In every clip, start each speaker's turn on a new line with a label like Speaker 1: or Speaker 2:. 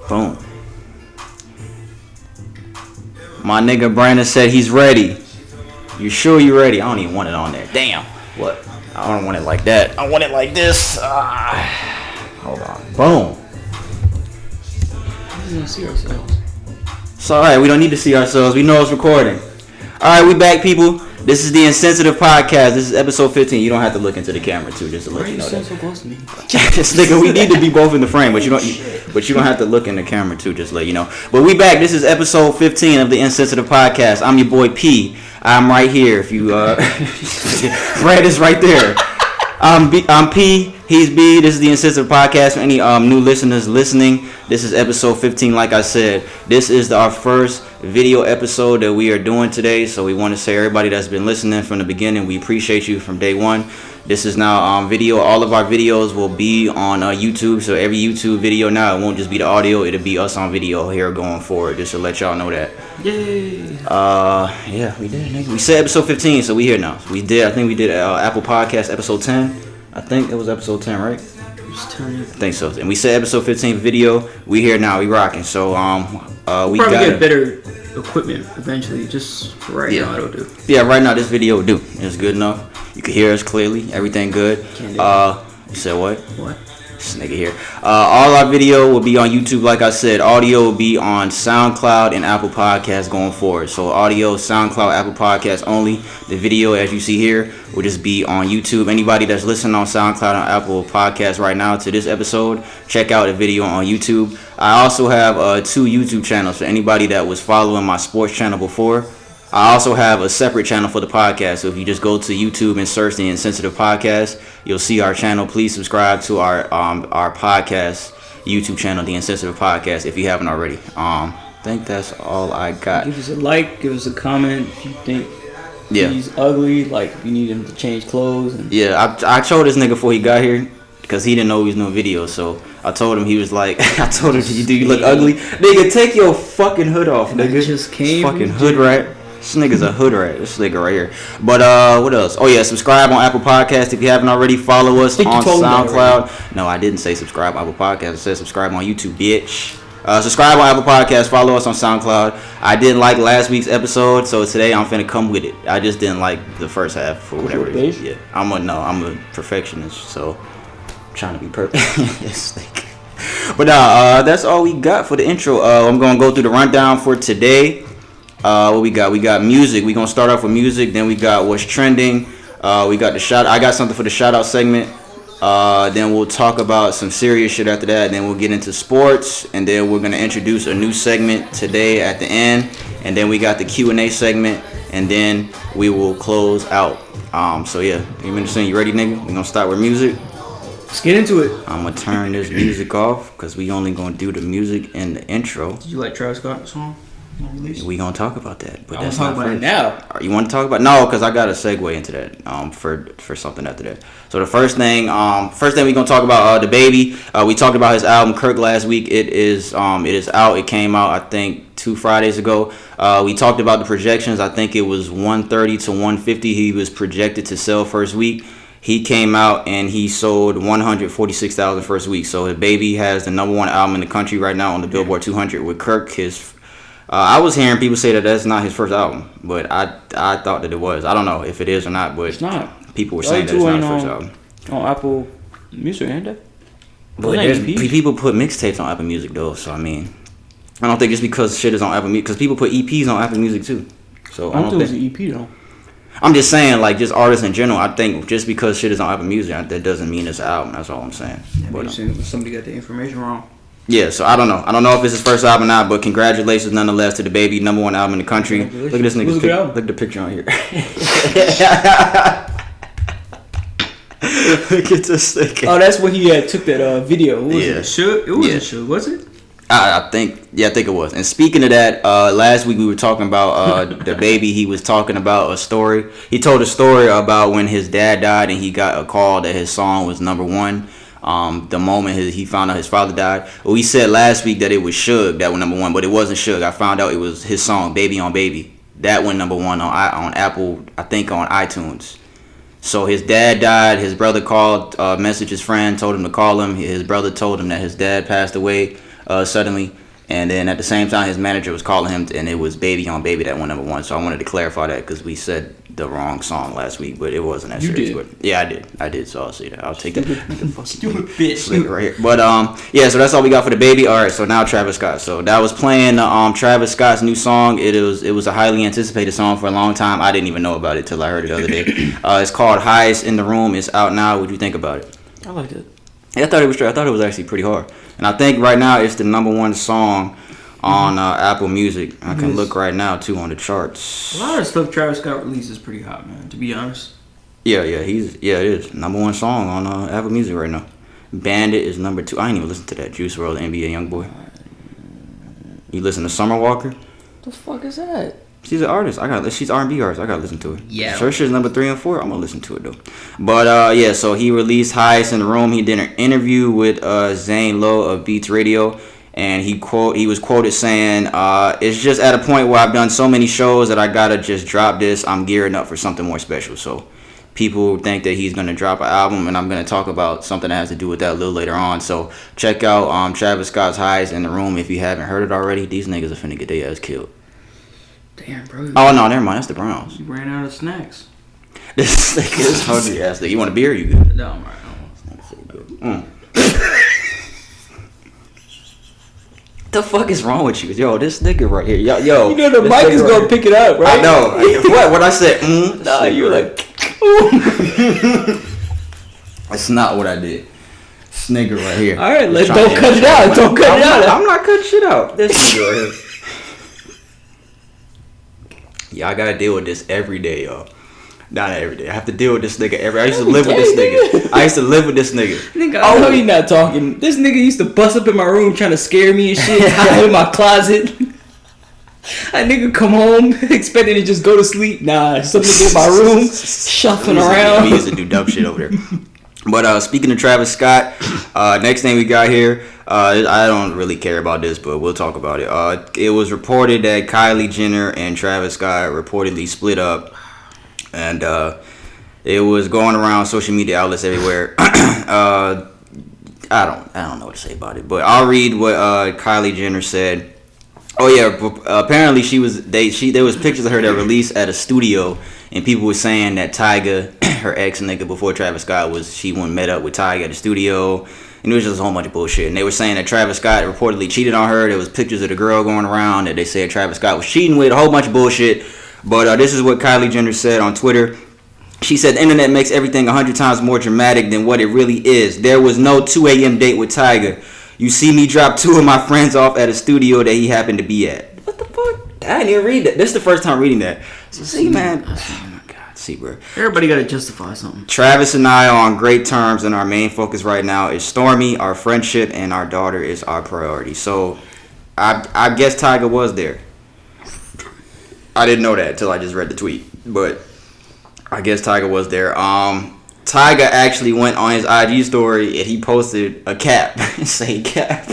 Speaker 1: Boom. My nigga Brandon said he's ready. You sure you ready? I don't even want it on there. Damn. What? I don't want it like that. I want it like this. Hold on. Boom.
Speaker 2: We don't see ourselves.
Speaker 1: It's alright. We don't need to see ourselves. We know it's recording. Alright, we back, people. This is the Insensitive Podcast. This is episode 15. You don't have to look into the camera too, just to let you know.
Speaker 2: Why are you so close to me?
Speaker 1: This nigga, we need to be both in the frame, but you don't have to look in the camera too, just to let you know. But we back. This is episode 15 of the Insensitive Podcast. I'm your boy P. I'm right here. If you Fred is right there. I'm P. He's B. This is the Insensitive Podcast. For any new listeners listening, this is episode 15. Like I said, this is our first video episode that we are doing today. So we want to say everybody that's been listening from the beginning, we appreciate you from day one. This is now video. All of our videos will be on YouTube. So every YouTube video now, it won't just be the audio. It'll be us on video here going forward. Just to let y'all know that.
Speaker 2: Yay.
Speaker 1: Yeah, we did. Nigga. We said episode 15, so we here now. So we did. I think we did Apple Podcast episode 10. I think it was episode 10, right? I think so. And we said episode 15 video. We here now. We rocking. So we
Speaker 2: probably get better equipment eventually. Just for right now, it'll do.
Speaker 1: Yeah, right now this video will do. It's good enough. You can hear us clearly. Everything good. You said what?
Speaker 2: What?
Speaker 1: This nigga here. All our video will be on YouTube. Like I said, audio will be on SoundCloud and Apple Podcasts going forward. So audio, SoundCloud, Apple Podcasts only. The video, as you see here, will just be on YouTube. Anybody that's listening on SoundCloud and Apple Podcasts right now to this episode, check out the video on YouTube. I also have 2 YouTube channels for anybody that was following my sports channel before. I also have a separate channel for the podcast. So if you just go to YouTube and search the Insensitive Podcast, you'll see our channel. Please subscribe to our podcast YouTube channel, the Insensitive Podcast, if you haven't already. I think that's all I got.
Speaker 2: Give us a like, give us a comment if you think he's ugly, like if you need him to change clothes. And
Speaker 1: I told this nigga before he got here, because he didn't know he was doing videos, so I told him, he was like, I told him, do you look ugly? Nigga, take your fucking hood off, nigga.
Speaker 2: Just came
Speaker 1: fucking hood rat. This nigga's a hood rat. This nigga right here. But what else? Oh yeah, subscribe on Apple Podcasts if you haven't already. Follow us on SoundCloud. No, I didn't say subscribe on Apple Podcasts. I said subscribe on YouTube, bitch. Subscribe on Apple Podcasts. Follow us on SoundCloud. I didn't like last week's episode, so today I'm finna come with it. I just didn't like the first half for whatever reason. Yeah, I'm a perfectionist, so I'm trying to be perfect. Yes, but that's all we got for the intro. I'm gonna go through the rundown for today. What we got? We got music. We gonna start off with music. Then we got what's trending. We got the shout. I got something for the shout out segment. Then we'll talk about some serious shit after that. Then we'll get into sports, and then we're gonna introduce a new segment today at the end. And then we got the Q&A segment, and then we will close out. So yeah, you ready, nigga? We gonna start with music.
Speaker 2: Let's get into it.
Speaker 1: I'm gonna turn this music off because we only gonna do the music in the intro.
Speaker 2: Did you like Travis Scott's song?
Speaker 1: We gonna talk about that, but
Speaker 2: that's not about it now.
Speaker 1: You want to talk about because I got a segue into that for something after that. So the first thing we gonna talk about Dababy. We talked about his album Kirk last week. It is out. It came out I think 2 Fridays ago. We talked about the projections. I think it was 130 to 150. He was projected to sell first week. He came out and he sold 146,000 first week. So Dababy has the number 1 album in the country right now on the Billboard 200 with Kirk. I was hearing people say that that's not his first album, but I thought that it was. I don't know if it is or not, but
Speaker 2: it's not.
Speaker 1: People were saying that it's not his first album.
Speaker 2: On Apple Music, ain't it?
Speaker 1: But people put mixtapes on Apple Music though, so I mean, I don't think just because shit is on Apple Music, because people put EPs on Apple Music too. So
Speaker 2: I don't think it's an EP though.
Speaker 1: I'm just saying, like, just artists in general. I think just because shit is on Apple Music, that doesn't mean it's an album. That's all I'm saying.
Speaker 2: Yeah, but somebody got the information wrong.
Speaker 1: Yeah, so I don't know. I don't know if it's his first album or not, but congratulations nonetheless to Dababy, number 1 album in the country. Look at this nigga's picture. Look at the picture on here. Look at this nigga.
Speaker 2: Oh, that's when he took that video. What was it? Shook? It wasn't Shook, was it?
Speaker 1: I think it was. And speaking of that, last week we were talking about Dababy. He was talking about a story. He told a story about when his dad died and he got a call that his song was number 1. The moment he found out his father died. Well, we said last week that it was Suge that went number 1, but it wasn't Suge. I found out it was his song Baby on Baby. That went number 1 on Apple, I think on iTunes. So his dad died. His brother called, messaged his friend, told him to call him. His brother told him that his dad passed away. suddenly. And then at the same time, his manager was calling him, and it was Baby on Baby that went number 1. So I wanted to clarify that because we said the wrong song last week, but it wasn't that serious. But yeah, I did. So I'll say that. I'll take that.
Speaker 2: Stupid bitch.
Speaker 1: Right here. But yeah. So that's all we got for the Baby. All right. So now Travis Scott. So that was playing Travis Scott's new song. It was a highly anticipated song for a long time. I didn't even know about it till I heard it the other day. It's called Highest in the Room. It's out now. What do you think about it?
Speaker 2: I liked it.
Speaker 1: Yeah, I thought it was actually pretty hard. And I think right now it's the number 1 song on Apple Music. I can look right now too on the charts.
Speaker 2: A lot of stuff Travis Scott releases is pretty hot, man. To be honest.
Speaker 1: Yeah, it is number 1 song on Apple Music right now. Bandit is number 2. I ain't even listen to that. Juice WRLD, NBA YoungBoy. You listen to Summer Walker?
Speaker 2: The fuck is that?
Speaker 1: She's an artist. She's R&B artist. I gotta listen to it.
Speaker 2: Yeah.
Speaker 1: Search is number 3 and 4. I'm gonna listen to it though. But yeah, so he released Highest in the Room. He did an interview with Zane Lowe of Beats Radio, and he was quoted saying, "It's just at a point where I've done so many shows that I gotta just drop this. I'm gearing up for something more special." So people think that he's gonna drop an album, and I'm gonna talk about something that has to do with that a little later on. So check out Travis Scott's Highest in the Room if you haven't heard it already. These niggas are finna get their ass killed.
Speaker 2: Damn, bro.
Speaker 1: Oh, no, never mind. That's the Browns.
Speaker 2: You ran out of snacks.
Speaker 1: This nigga is hungry ass nigga. You want a beer or you good?
Speaker 2: No, I'm right.
Speaker 1: The fuck is wrong with you? Yo, this nigga right here. Yo.
Speaker 2: You know the mic is going to pick it up, right?
Speaker 1: I know. What I said?
Speaker 2: Nah, you were like...
Speaker 1: That's not what I did. This nigga right here.
Speaker 2: All right, don't cut it out. Don't cut it out.
Speaker 1: I'm not cutting shit out. This nigga right here. Yeah, I gotta deal with this every day, y'all. Not every day. I have to deal with this nigga I used to live with this nigga.
Speaker 2: Nigga, I know you not talking. This nigga used to bust up in my room trying to scare me and shit. Hide in my closet. That nigga come home expecting to just go to sleep. Nah, some nigga in my room shuffling around.
Speaker 1: He used to do dumb shit over there. But speaking of Travis Scott, next thing we got here, I don't really care about this, but we'll talk about it. It was reported that Kylie Jenner and Travis Scott reportedly split up, and it was going around social media outlets everywhere. I don't know what to say about it, but I'll read what Kylie Jenner said. Oh yeah, apparently there was pictures of her that released at a studio, and people were saying that Tyga, her ex nigga before Travis Scott, she went met up with Tyga at the studio, and it was just a whole bunch of bullshit. And they were saying that Travis Scott reportedly cheated on her. There was pictures of the girl going around that they said Travis Scott was cheating with, a whole bunch of bullshit. But this is what Kylie Jenner said on Twitter. She said, "The internet makes everything 100 times more dramatic than what it really is. There was no 2 a.m. date with Tyga. You see me drop 2 of my friends off at a studio that he happened to be at." What the fuck? I didn't even read that. This is the first time reading that. So see, man. Oh my God. See, bro.
Speaker 2: Everybody got to justify something.
Speaker 1: Travis and I are on great terms, and our main focus right now is Stormy, our friendship, and our daughter is our priority. So I guess Tyga was there. I didn't know that until I just read the tweet. But I guess Tyga was there. Tyga actually went on his IG story and he posted a cap saying cap.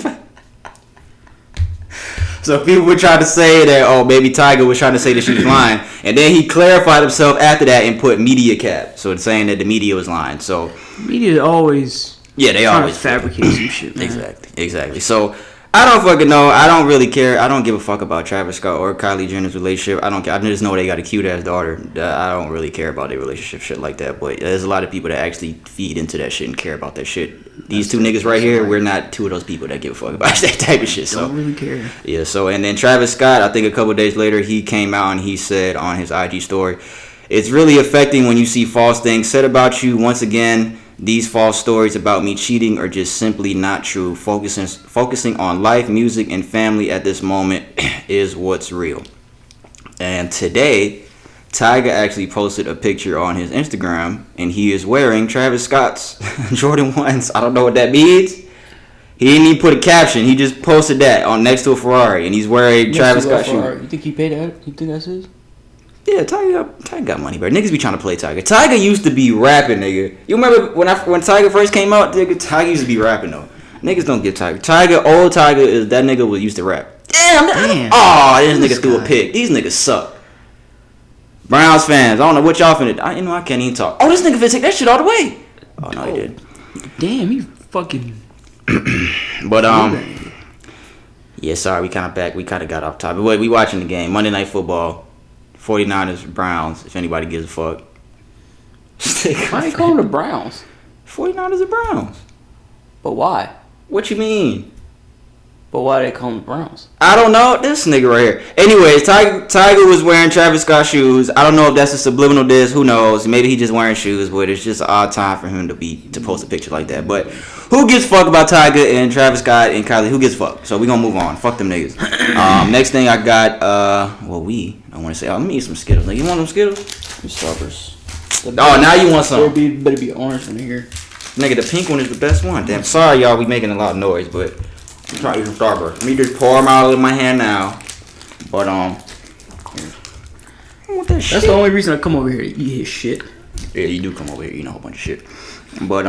Speaker 1: So people were trying to say that, maybe Tyga was trying to say that she was lying. And then he clarified himself after that and put media cap. So it's saying that the media was lying. So
Speaker 2: media always
Speaker 1: they always
Speaker 2: fabricate some shit, man.
Speaker 1: Exactly. So I don't fucking know. I don't really care. I don't give a fuck about Travis Scott or Kylie Jenner's relationship. I don't care. I just know they got a cute ass daughter. I don't really care about their relationship, shit like that. But there's a lot of people that actually feed into that shit and care about that shit. These two niggas right here, we're not two of those people that give a fuck about that type of shit.
Speaker 2: Don't really care.
Speaker 1: Yeah. So and then Travis Scott, I think a couple of days later, he came out and he said on his IG story, "It's really affecting when you see false things said about you. Once again, these false stories about me cheating are just simply not true. Focusing on life, music, and family at this moment is what's real." And today, Tyga actually posted a picture on his Instagram, and he is wearing Travis Scott's Jordan 1s. I don't know what that means. He didn't even put a caption. He just posted that on next to a Ferrari, and he's wearing Travis Scott shoes.
Speaker 2: You think he paid that? You think that's his?
Speaker 1: Yeah, Tyga got money, bro. Niggas be trying to play Tyga. Tyga used to be rapping, nigga. You remember when Tyga first came out, nigga? Tyga used to be rapping, though. Niggas don't get Tyga. Old Tyga is that nigga was used to rap. Damn. This nigga threw a pick. These niggas suck. Browns fans, I don't know what y'all finna. I can't even talk. This nigga finna take that shit all the way. Oh no, he did.
Speaker 2: Damn, he fucking.
Speaker 1: But Yeah, sorry, we kind of got off topic. But we watching the game. Monday Night Football. 49ers, Browns, if anybody gives a fuck.
Speaker 2: Why ain't calling the Browns?
Speaker 1: 49ers and Browns.
Speaker 2: But why?
Speaker 1: What you mean?
Speaker 2: But why they call them the Browns?
Speaker 1: I don't know. This nigga right here. Anyways, Tiger was wearing Travis Scott shoes. I don't know if that's a subliminal diss. Who knows? Maybe he just wearing shoes, but it's just an odd time for him to post a picture like that. But who gives a fuck about Tiger and Travis Scott and Kylie? Who gives a fuck? So we gonna move on. Fuck them niggas. Next thing I got, I want to say, let me eat some Skittles. Like, you want some Skittles?
Speaker 2: Some Starburst.
Speaker 1: Oh, now you want some.
Speaker 2: Better be orange in here.
Speaker 1: Nigga, the pink one is the best one. Damn, sorry y'all, we making a lot of noise, but I'm trying to eat some Starburst. Let me just pour them out in my hand now. But I want that shit.
Speaker 2: That's the only reason I come over here to eat his shit.
Speaker 1: Yeah, you do come over here eating a whole bunch of shit. But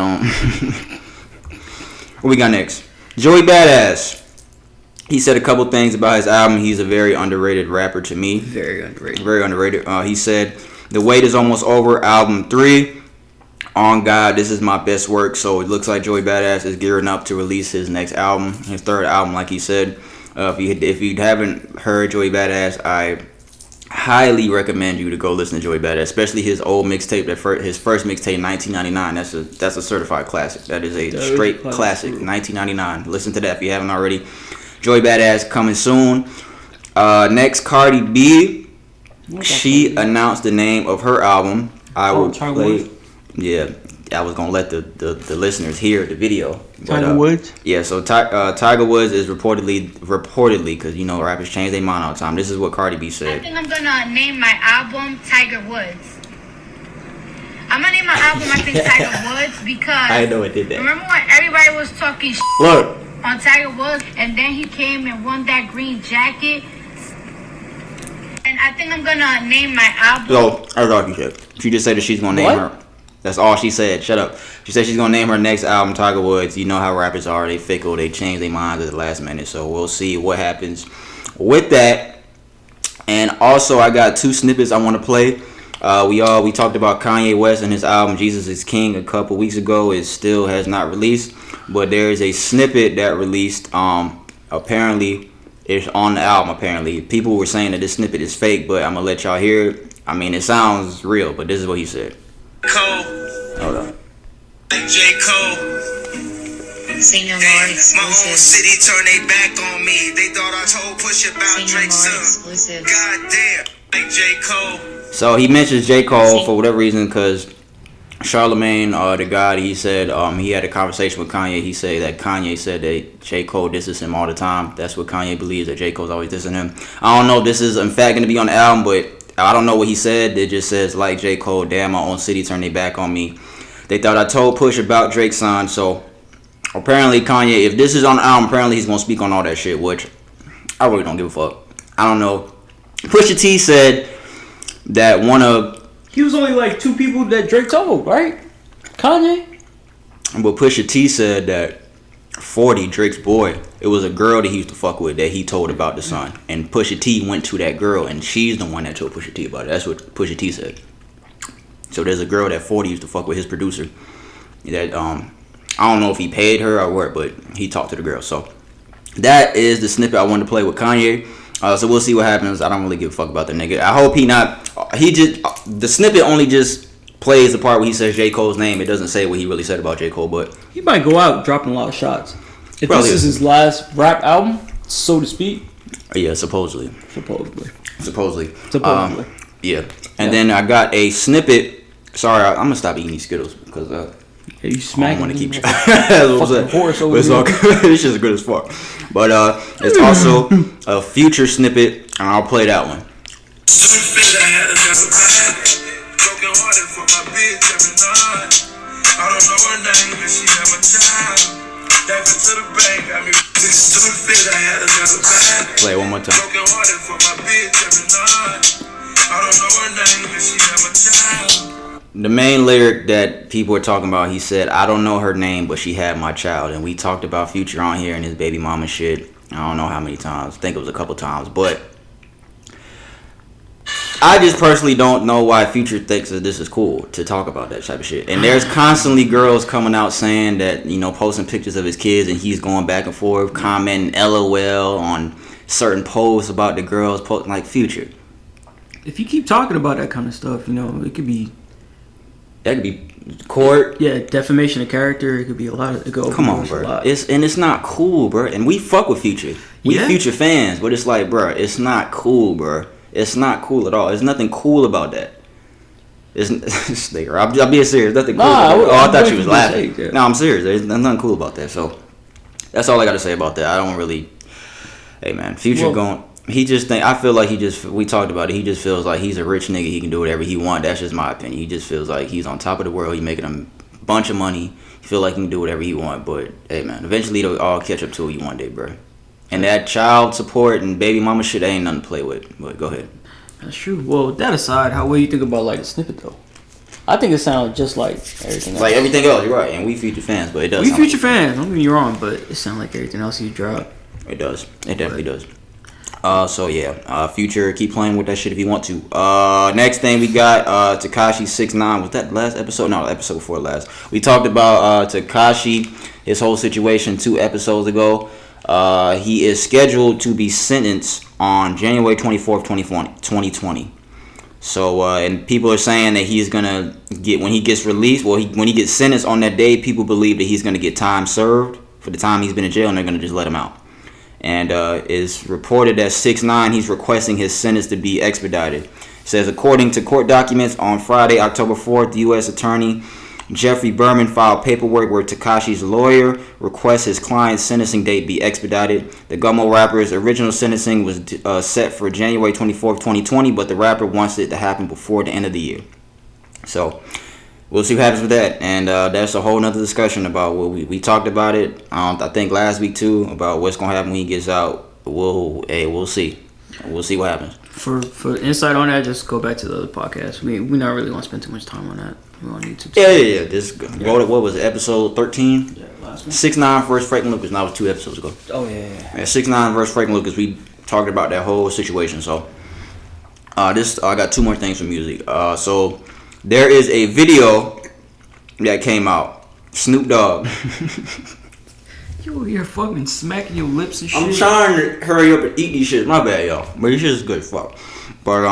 Speaker 1: what we got next? Joey Badass. He said a couple things about his album. He's a very underrated rapper to me.
Speaker 2: Very underrated.
Speaker 1: Very underrated. He said, "The wait is almost over. Album 3. On God, this is my best work." So it looks like Joey Badass is gearing up to release his next album, his third album, like he said. If you haven't heard Joey Badass, I highly recommend you to go listen to Joey Badass, especially his old mixtape, his first mixtape, 1999. That's a certified classic. That is a straight classic, 1999. Listen to that if you haven't already. Joey Badass coming soon. Next, Cardi B. She announced the name of her album. I will play. Yeah, I was gonna let the listeners hear the video.
Speaker 2: Tiger Woods.
Speaker 1: Yeah, so Tiger Woods is reportedly, because you know rappers change their mind all the time. This is what Cardi B said.
Speaker 3: I think I'm gonna name my album Tiger Woods. I'm gonna name my album I think Tiger Woods because
Speaker 1: I know it did that.
Speaker 3: Remember when everybody was talking
Speaker 1: Look
Speaker 3: on Tiger Woods, and then he came and won that green jacket. And I think I'm gonna name my album.
Speaker 1: So I thought you said. She just said that she's gonna name her. That's all she said. Shut up. She said she's gonna name her next album Tiger Woods. You know how rappers are. They fickle. They change their minds at the last minute. So we'll see what happens with that. And also, I got 2 snippets I want to play. We talked about Kanye West and his album Jesus is King a couple weeks ago. It still has not released, but there is a snippet that released. Apparently, it's on the album. Apparently, people were saying that this snippet is fake, but I'm gonna let y'all hear it. I mean, it sounds real, but this is what he said.
Speaker 4: Cole.
Speaker 1: Hold on.
Speaker 4: J. Cole.
Speaker 3: Senior
Speaker 4: Hey, my own city turned they back on me. They thought I told Push about Drake's son. God damn. J. Cole.
Speaker 1: So he mentions J. Cole for whatever reason, because Charlemagne, the guy, he said he had a conversation with Kanye. He said that Kanye said that J. Cole disses him all the time. That's what Kanye believes, that J. Cole's always dissing him. I don't know if this is in fact going to be on the album, but I don't know what he said. It just says, like J. Cole, damn, my own city turned their back on me. They thought I told Push about Drake's son. So apparently Kanye, if this is on the album, apparently he's going to speak on all that shit, which I really don't give a fuck. I don't know. Pusha T said that
Speaker 2: he was only like 2 people that Drake told, right? Kanye.
Speaker 1: But Pusha T said that 40, Drake's boy, it was a girl that he used to fuck with that he told about the son. And Pusha T went to that girl, and she's the one that told Pusha T about it. That's what Pusha T said. So there's a girl that 40 used to fuck with his producer. That I don't know if he paid her or what, but he talked to the girl. So that is the snippet I wanted to play with Kanye. So we'll see what happens. I don't really give a fuck about the nigga. I hope the snippet only just plays the part where he says J. Cole's name. It doesn't say what he really said about J. Cole, but
Speaker 2: he might go out dropping a lot of shots. If this is his last rap album, so to speak.
Speaker 1: Yeah, supposedly. Yeah. And then I got a snippet. Sorry, I'm gonna stop eating these Skittles because
Speaker 2: you smacking.
Speaker 1: I want to keep horse over here. This shit's good as fuck. But it's also a Future snippet, and I'll play that one.
Speaker 4: I don't know her name, but she have a child. Dancing to the bank, got me stupid. I had another bad.
Speaker 1: Play it one more time.
Speaker 4: Broken hearted for my bitch every night. I don't know her name, but she have a child.
Speaker 1: The main lyric that people were talking about, he said, I don't know her name, but she had my child. And we talked about Future on here and his baby mama shit. I don't know how many times. I think it was a couple times. But I just personally don't know why Future thinks that this is cool to talk about that type of shit. And there's constantly girls coming out saying that, posting pictures of his kids and he's going back and forth, commenting LOL on certain posts about the girls posting like Future.
Speaker 2: If you keep talking about that kind of stuff, it could be.
Speaker 1: That could be court.
Speaker 2: Yeah, defamation of character. It could be a lot.
Speaker 1: Come on, bro. It's not cool, bro. And we fuck with Future. We Future fans, but it's like, bro, it's not cool, bro. It's not cool at all. There's nothing cool about that. I'm being serious. Nothing cool. I thought you was laughing. Yeah. No, I'm serious. There's nothing cool about that. So that's all I got to say about that. I don't really. Hey man, Future going. He just think. I feel like we talked about it. He just feels like he's a rich nigga. He can do whatever he want. That's just my opinion. He just feels like he's on top of the world. He's making a bunch of money. He feel like he can do whatever he want. But hey man, eventually they'll all catch up to you one day, bro. And that child support and baby mama shit ain't nothing to play with. But go ahead.
Speaker 2: That's true. Well, that aside, what do you think about like the snippet though? I think it sounds just like everything else.
Speaker 1: Like everything else, you're right. And we Future fans, but it does.
Speaker 2: We Future fans. Don't get me wrong, but it sounds like everything else you drop.
Speaker 1: It does. It definitely does. So yeah, Future, keep playing with that shit if you want to. Next thing we got Takashi 6ix9ine. Was that last episode? No, the episode before last. We talked about Takashi, his whole situation 2 episodes ago. He is scheduled to be sentenced on January 24th, 2020. So, and people are saying that he's gonna get, when he gets released, when he gets sentenced on that day, people believe that he's gonna get time served for the time he's been in jail, and they're gonna just let him out. And it's reported that 6ix9ine, he's requesting his sentence to be expedited. It says, according to court documents, on Friday, October 4th, the U.S. Attorney Jeffrey Berman filed paperwork where Takashi's lawyer requests his client's sentencing date be expedited. The Gummo rapper's original sentencing was set for January 24th, 2020, but the rapper wants it to happen before the end of the year. So we'll see what happens with that. And that's a whole nother discussion about what we talked about it. I think last week too, about what's gonna happen when he gets out. We'll see. We'll see what happens.
Speaker 2: For insight on that, just go back to the other podcast. We not really want to spend too much time on that. We're on YouTube.
Speaker 1: Yeah. Just go to, what was it, episode 13? Yeah, last one. 6ix9ine versus Frank Lucas. Now it was 2 episodes ago.
Speaker 2: Oh yeah.
Speaker 1: 6ix9ine versus Frank Lucas. We talked about that whole situation. So I got 2 more things from music. So there is a video that came out. Snoop Dogg.
Speaker 2: You over here fucking smacking your lips and shit.
Speaker 1: I'm trying to hurry up and eat these shit. My bad, y'all. But this shit is good as fuck. But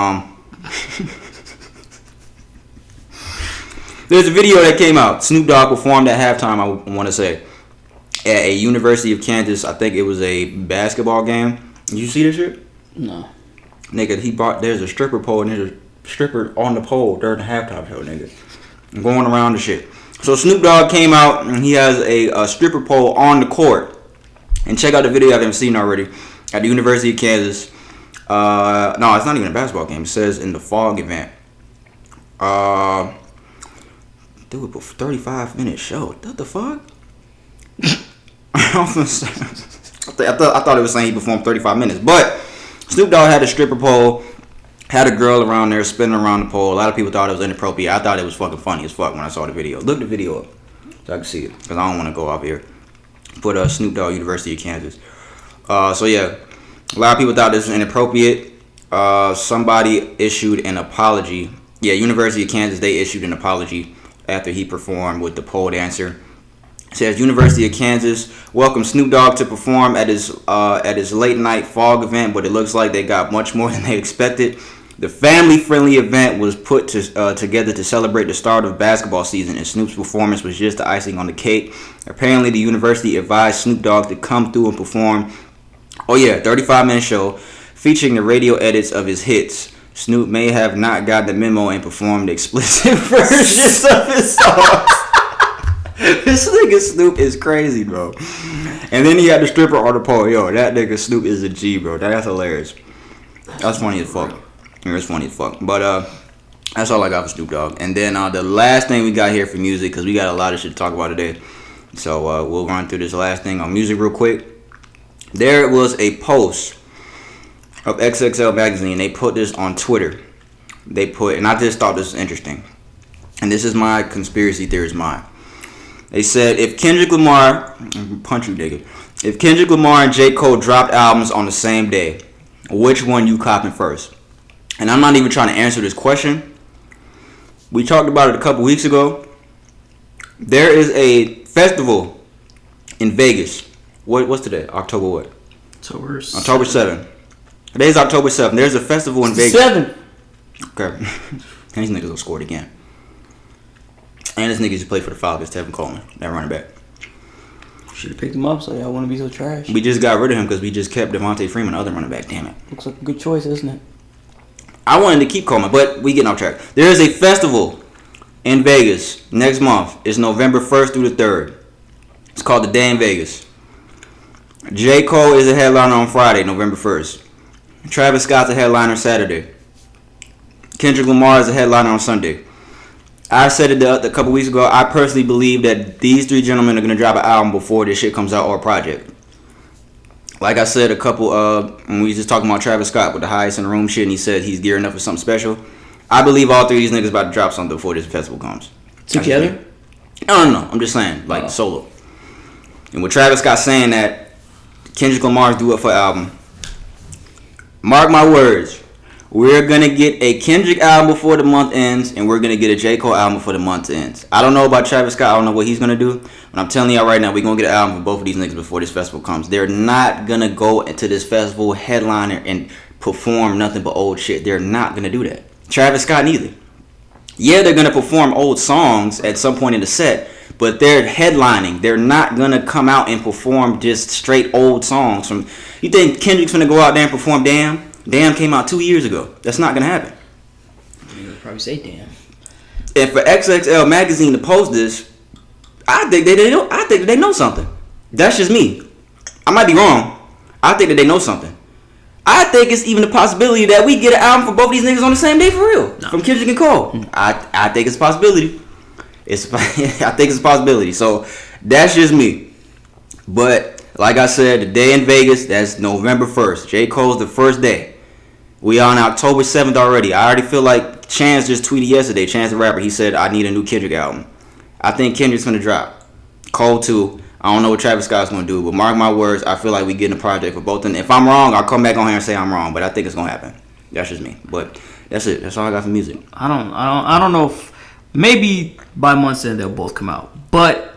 Speaker 1: there's a video that came out. Snoop Dogg performed at halftime, I want to say, at a University of Kansas. I think it was a basketball game. Did you see this shit?
Speaker 2: No.
Speaker 1: Nigga, there's a stripper pole and there's a stripper on the pole during the halftime show, nigga. I'm going around the shit. So Snoop Dogg came out and he has a stripper pole on the court. And check out the video if you haven't seen already. At the University of Kansas. No, it's not even a basketball game. It says in the Fog event. Do it for 35-minute show. What the fuck? I thought it was saying he performed 35 minutes. But Snoop Dogg had a stripper pole. Had a girl around there spinning around the pole. A lot of people thought it was inappropriate. I thought it was fucking funny as fuck when I saw the video. Look the video up so I can see it. Because I don't want to go off here. Put Snoop Dogg, University of Kansas. So yeah. A lot of people thought this was inappropriate. Somebody issued an apology. Yeah, University of Kansas, they issued an apology after he performed with the pole dancer. It says, University of Kansas welcomed Snoop Dogg to perform at his late night Fog event, but it looks like they got much more than they expected. The family-friendly event was put together to celebrate the start of basketball season, and Snoop's performance was just the icing on the cake. Apparently, the university advised Snoop Dogg to come through and perform. 35-minute show featuring the radio edits of his hits. Snoop may have not got the memo and performed explicit versions of his songs. This nigga Snoop is crazy, bro. And then he had the stripper on the pole. Yo, that nigga Snoop is a G, bro. That's hilarious. That's funny as fuck. It's funny as fuck. But that's all I got for Snoop Dogg. And then the last thing we got here for music, because we got a lot of shit to talk about today. So we'll run through this last thing on music real quick. There was a post of XXL Magazine. They put this on Twitter. And I just thought this was interesting. And this is my conspiracy theorist mind. They said, if Kendrick Lamar and J. Cole dropped albums on the same day, which one you copping first? and I'm not even trying to answer this question. We talked about it a couple weeks ago. There is a festival in Vegas. What's today? October what?
Speaker 2: October
Speaker 1: 7th. Today's October 7th. There's a festival in Vegas.
Speaker 2: 7.
Speaker 1: Okay. These niggas will score it again. And this nigga used to play for the Falcons, Tevin Coleman. That running back.
Speaker 2: Should have picked him up, so y'all want to be so trash.
Speaker 1: We just got rid of him because we just kept Devontae Freeman, the other running back. Damn it.
Speaker 2: Looks like a good choice, isn't it?
Speaker 1: I wanted to keep Coleman, but we getting off track. There is a festival in Vegas next month. It's November 1st through the 3rd. It's called the Day in Vegas. J. Cole is a headliner on Friday, November 1st. Travis Scott's a headliner Saturday. Kendrick Lamar is a headliner on Sunday. I said it a couple weeks ago. I personally believe that these three gentlemen are going to drop an album before this shit comes out or a project. Like I said, when we was just talking about Travis Scott with the highest in the room shit, and he said he's gearing up for something special. I believe all three of these niggas about to drop something before this festival comes.
Speaker 2: Together?
Speaker 1: No. I'm just saying, solo. And with Travis Scott saying that Kendrick Lamar's due up for album, mark my words, we're going to get a Kendrick album before the month ends, and we're going to get a J. Cole album before the month ends. I don't know about Travis Scott. I don't know what he's going to do. But I'm telling y'all right now, we're going to get an album for both of these niggas before this festival comes. They're not going to go into this festival headliner and perform nothing but old shit. They're not going to do that. Travis Scott neither. Yeah, they're going to perform old songs at some point in the set, but they're headlining. They're not going to come out and perform just straight old songs. You think Kendrick's going to go out there and perform Damn? Damn came out 2 years ago. That's not gonna happen.
Speaker 2: You would probably say Damn.
Speaker 1: And for XXL Magazine to post this, I think that they know something. That's just me. I might be wrong. I think that they know something. I think it's even a possibility that we get an album for both these niggas on the same day for real. No. From Kendrick and Cole. I think it's a possibility. I think it's a possibility. So that's just me. But like I said, the day in Vegas, that's November 1st. J. Cole's the first day. We on October 7th already. I already feel like Chance just tweeted yesterday. Chance the rapper, he said, I need a new Kendrick album. I think Kendrick's going to drop. Cole too. I don't know what Travis Scott's going to do, but mark my words, I feel like we getting a project for both of them. If I'm wrong, I'll come back on here and say I'm wrong, but I think it's going to happen. That's just me. But that's it. That's all I got for music.
Speaker 2: I don't know if maybe by month's end they'll both come out, but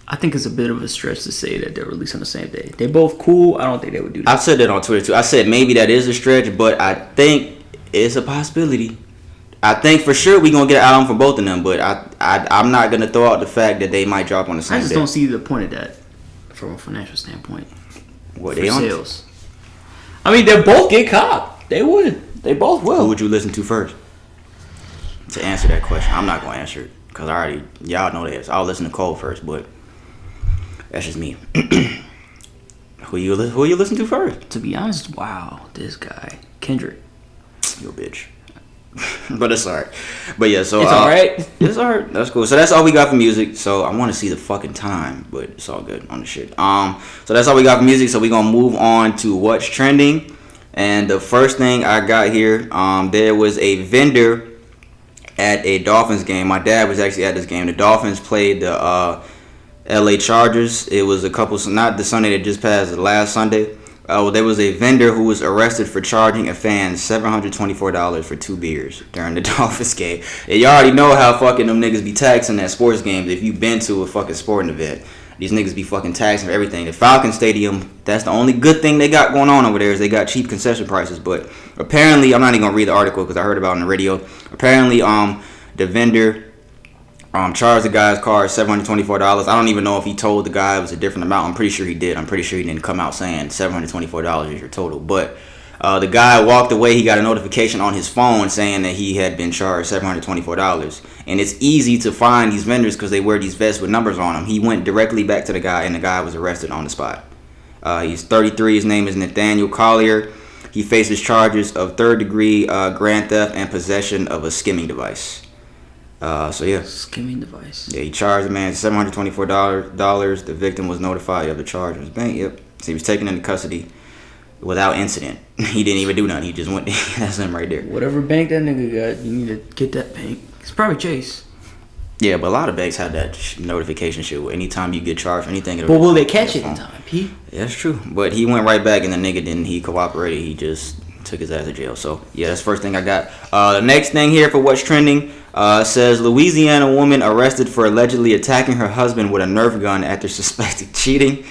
Speaker 2: I think it's a bit of a stretch to say that they're released on the same day. They both cool. I don't think they would do that.
Speaker 1: I've said that on Twitter too. I said maybe that is a stretch, but I think it's a possibility. I think for sure we're going to get an album for both of them, but I'm not going to throw out the fact that they might drop on the same day.
Speaker 2: I just don't see the point of that from a financial standpoint.
Speaker 1: What, they on
Speaker 2: sales? I mean, they both get copped. They would. They both will.
Speaker 1: Who would you listen to first? To answer that question, I'm not going to answer it because y'all know this. I'll listen to Cole first, but that's just me. Who you listen to first?
Speaker 2: To be honest, wow, this guy Kendrick,
Speaker 1: you a bitch. But it's alright. But yeah, so
Speaker 2: it's alright.
Speaker 1: It's alright. That's cool. So that's all we got for music. So I want to see the fucking time, but it's all good on the shit. So that's all we got for music. So we're gonna move on to what's trending. And the first thing I got here, there was a vendor at a Dolphins game. My dad was actually at this game. The Dolphins played the LA Chargers. It was not the Sunday that just passed, the last Sunday. There was a vendor who was arrested for charging a fan $724 for 2 beers during the Dolphins game. And you already know how fucking them niggas be taxing at sports games. If you've been to a fucking sporting event, these niggas be fucking taxing for everything. The Falcons Stadium, that's the only good thing they got going on over there is they got cheap concession prices. But apparently, I'm not even gonna read the article because I heard about it on the radio. Apparently, the vendor charged the guy's car $724. I don't even know if he told the guy it was a different amount. I'm pretty sure he did. I'm pretty sure he didn't come out saying $724 is your total. But the guy walked away. He got a notification on his phone saying that he had been charged $724. And it's easy to find these vendors because they wear these vests with numbers on them. He went directly back to the guy, and the guy was arrested on the spot. He's 33. His name is Nathaniel Collier. He faces charges of third-degree grand theft and possession of a skimming device. So yeah,
Speaker 2: skimming device.
Speaker 1: Yeah, he charged the man $724. The victim was notified of the charge. Bank. Yep. So he was taken into custody without incident. He didn't even do nothing. He just went. That's him right there.
Speaker 2: Whatever bank that nigga got, you need to get that bank. It's probably Chase.
Speaker 1: Yeah, but a lot of banks have that notification shit. Anytime you get charged for anything.
Speaker 2: But will they catch it in time, P?
Speaker 1: Yeah, that's true. But he went right back, and the nigga didn't. He cooperated. He just took his ass to jail. So yeah, that's the first thing I got. The next thing here for what's trending says Louisiana woman arrested for allegedly attacking her husband with a Nerf gun after suspected cheating.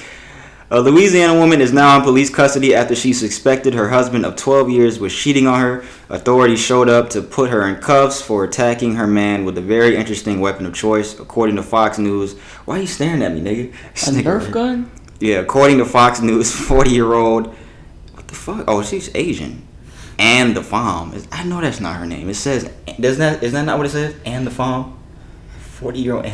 Speaker 1: A Louisiana woman is now in police custody after she suspected her husband of 12 years was cheating on her. Authorities showed up to put her in cuffs for attacking her man with a very interesting weapon of choice, according to Fox News. Why are you staring at me, nigga?
Speaker 2: A Nerf gun?
Speaker 1: Yeah, according to Fox News, 40-year-old. What the fuck? Oh, she's Asian. And the Fom. I know that's not her name. It says, is that not what it says? And the Fom? 40-year-old and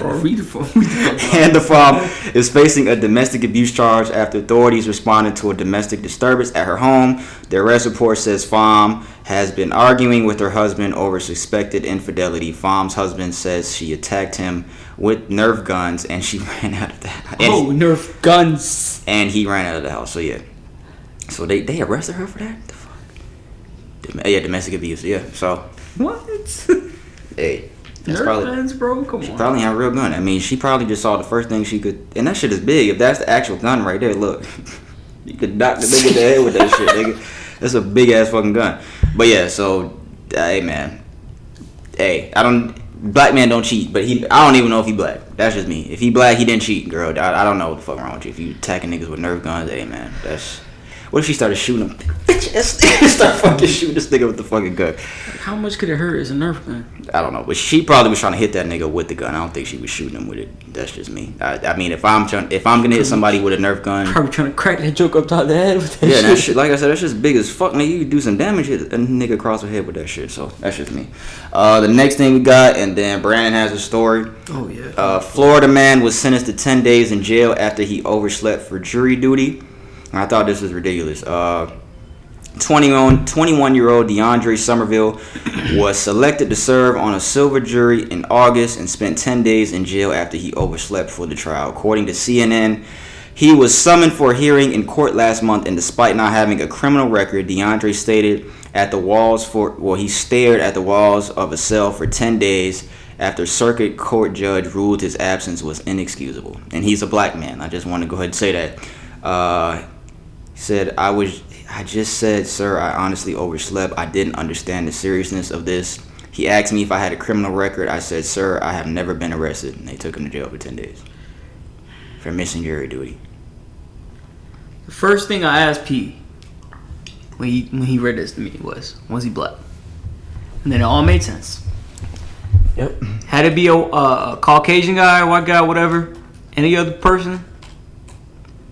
Speaker 1: the Fom is facing a domestic abuse charge after authorities responded to a domestic disturbance at her home. The arrest report says Fom has been arguing with her husband over suspected infidelity. Fom's husband says she attacked him with Nerf guns and she ran out of the house.
Speaker 2: Nerf guns.
Speaker 1: And he ran out of the house. So yeah. So they arrested her for that? The fuck? Yeah, domestic abuse. Yeah. So
Speaker 2: what?
Speaker 1: Hey.
Speaker 2: Nerf guns, bro. Come on.
Speaker 1: She probably had a real gun. I mean, she probably just saw the first thing she could, and that shit is big. If that's the actual gun right there, look, you could knock the nigga in the head with that shit, nigga. That's a big ass fucking gun. But yeah, so hey man, black man don't cheat, but I don't even know if he black. That's just me. If he black, he didn't cheat, girl. I don't know what the fuck wrong with you. If you attacking niggas with Nerf guns, hey man, that's. What if she started shooting him? Start fucking shooting this nigga with the fucking gun.
Speaker 2: How much could it hurt as a Nerf gun?
Speaker 1: I don't know, but she probably was trying to hit that nigga with the gun. I don't think she was shooting him with it. That's just me. I mean, if I'm gonna hit somebody with a Nerf gun,
Speaker 2: probably trying to crack that joke up top of the head with that shit.
Speaker 1: That shit, like I said, that's just big as fuck. Nigga, you could do some damage, hit a nigga across the head with that shit. So that's just me. The next thing we got, and then Brandon has a story.
Speaker 2: Oh yeah.
Speaker 1: Florida man was sentenced to 10 days in jail after he overslept for jury duty. I thought this was ridiculous. 21-year-old DeAndre Somerville was selected to serve on a silver jury in August and spent 10 days in jail after he overslept for the trial. According to CNN, he was summoned for a hearing in court last month, and despite not having a criminal record, DeAndre stared at the walls of a cell for 10 days after circuit court judge ruled his absence was inexcusable. And he's a black man. I just want to go ahead and say that. He said, I just said, sir, I honestly overslept. I didn't understand the seriousness of this. He asked me if I had a criminal record. I said, sir, I have never been arrested. And they took him to jail for 10 days for missing jury duty.
Speaker 2: The first thing I asked P when he read this to me was he black? And then it all made sense.
Speaker 1: Yep.
Speaker 2: Had it be a Caucasian guy, white guy, whatever, any other person,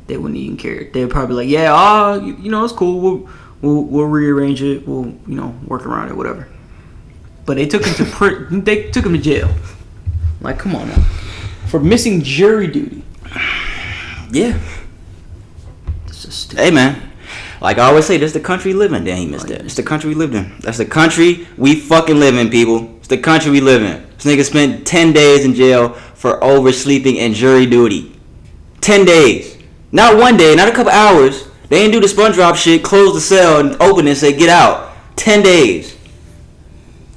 Speaker 2: they wouldn't even care. They'd probably be like, yeah, it's cool. We'll rearrange it. We'll, work around it, whatever. But they took him to jail. Like, come on now. For missing jury duty.
Speaker 1: Yeah.
Speaker 2: This is stupid.
Speaker 1: Hey, man. Like I always say, this is the country we live in. Damn, he missed that. It's the country we lived in. That's the country we fucking live in, people. It's the country we live in. This nigga spent 10 days in jail for oversleeping and jury duty. 10 days. Not one day, not a couple hours. They didn't do the SpongeBob shit, close the cell and open it and say, get out. 10 days.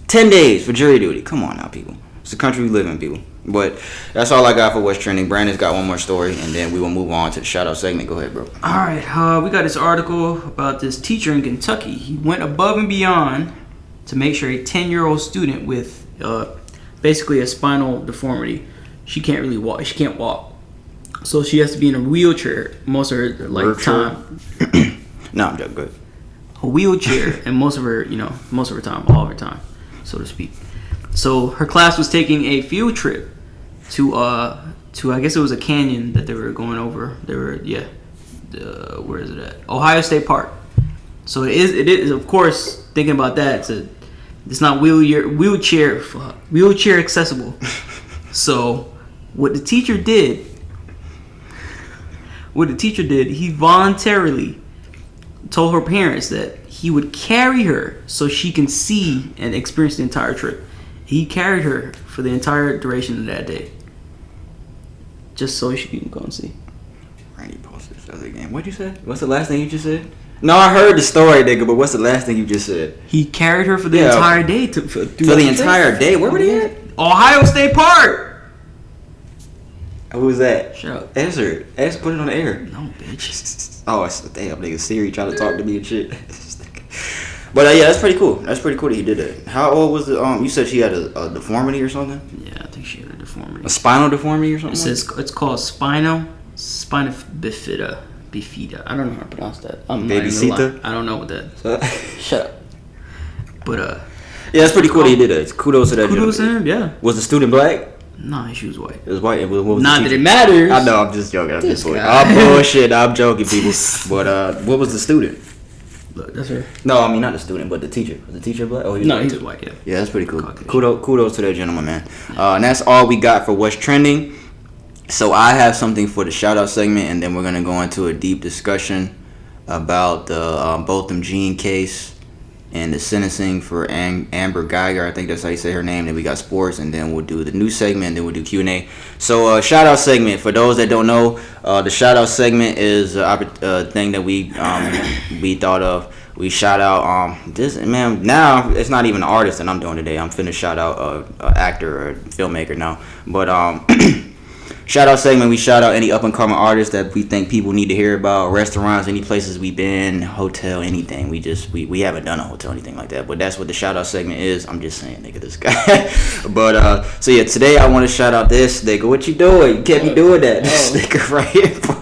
Speaker 1: 10 days for jury duty. Come on now, people. It's the country we live in, people. But that's all I got for what's trending. Brandon's got one more story, and then we will move on to the shoutout segment. Go ahead, bro.
Speaker 2: All right. We got this article about this teacher in Kentucky. He went above and beyond to make sure a 10-year-old student with basically a spinal deformity, she can't really walk. She can't walk. So she has to be in a wheelchair most of her time.
Speaker 1: No, I'm joking. Good.
Speaker 2: A wheelchair, and most of her time, all of her time, so to speak. So her class was taking a field trip to I guess it was a canyon that they were going over. They were where is it at? Ohio State Park. So it is of course, thinking about that, it's not wheelchair accessible. So what the teacher did, he voluntarily told her parents that he would carry her so she can see and experience the entire trip. He carried her for the entire duration of that day, just so she can go and see.
Speaker 1: Randy posted this other game. What'd you say? What's the last thing you just said? No, I heard the story, nigga, but what's the last thing you just said?
Speaker 2: He carried her for the entire day.
Speaker 1: For the entire day? Where were they at?
Speaker 2: Ohio State Park.
Speaker 1: Who was that?
Speaker 2: Shut up.
Speaker 1: Answer. Put it on the air.
Speaker 2: No, bitch.
Speaker 1: Oh, damn, nigga. Siri trying to talk to me and shit. But yeah, that's pretty cool. That's pretty cool that he did that. How old was the you said she had a deformity or something?
Speaker 2: Yeah, I think she had a deformity.
Speaker 1: A spinal deformity or something?
Speaker 2: It says it's called spina bifida. I don't know how to pronounce that.
Speaker 1: Babysita?
Speaker 2: I don't know what that. Shut up. But
Speaker 1: yeah, that's pretty cool that he did that. Kudos to that.
Speaker 2: Kudos to him. Yeah.
Speaker 1: Was the student black?
Speaker 2: Nah, she was white.
Speaker 1: It was white. What was
Speaker 2: Not that it matters.
Speaker 1: I know. I'm just joking. I'm bullshit. I'm joking, people. But what was the student?
Speaker 2: Look, that's her.
Speaker 1: No, I mean not the student, but the teacher. Was the teacher black? Oh,
Speaker 2: he was white. Yeah.
Speaker 1: Yeah, that's pretty cool. Kudos to that gentleman, man. And that's all we got for what's trending. So I have something for the shout out segment, and then we're gonna go into a deep discussion about the Botham Jean case and the sentencing for Amber Guyger. I think that's how you say her name. Then we got sports, and then we'll do the news segment, and then we'll do Q&A. So shout out segment, for those that don't know, the shout out segment is a thing that we thought of. We shout out this man. Now it's not even an artist that I'm doing today. I'm finna shout out an actor or filmmaker now. But shout out segment, we shout out any up and coming artists that we think people need to hear about, restaurants, any places we've been, hotel, anything. We haven't done a hotel, anything like that. But that's what the shout out segment is. I'm just saying, nigga, this guy. But so yeah, today I want to shout out this nigga. What you doing? You can't be doing that. This nigga right here, boy.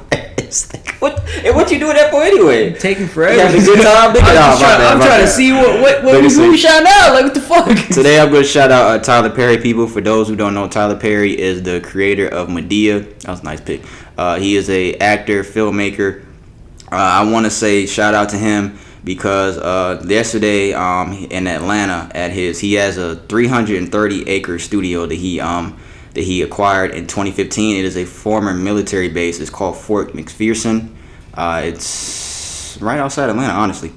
Speaker 1: What you doing that for anyway?
Speaker 2: Taking forever.
Speaker 1: You having a good time?
Speaker 2: I'm trying to see what we shout out. Like, what the fuck?
Speaker 1: Today I'm going to shout out Tyler Perry, people. For those who don't know, Tyler Perry is the creator of Madea. That was a nice pick. He is a actor, filmmaker. I want to say shout out to him because yesterday in Atlanta he has a 330-acre studio that he acquired in 2015. It is a former military base. It's called Fort McPherson. It's right outside Atlanta, honestly.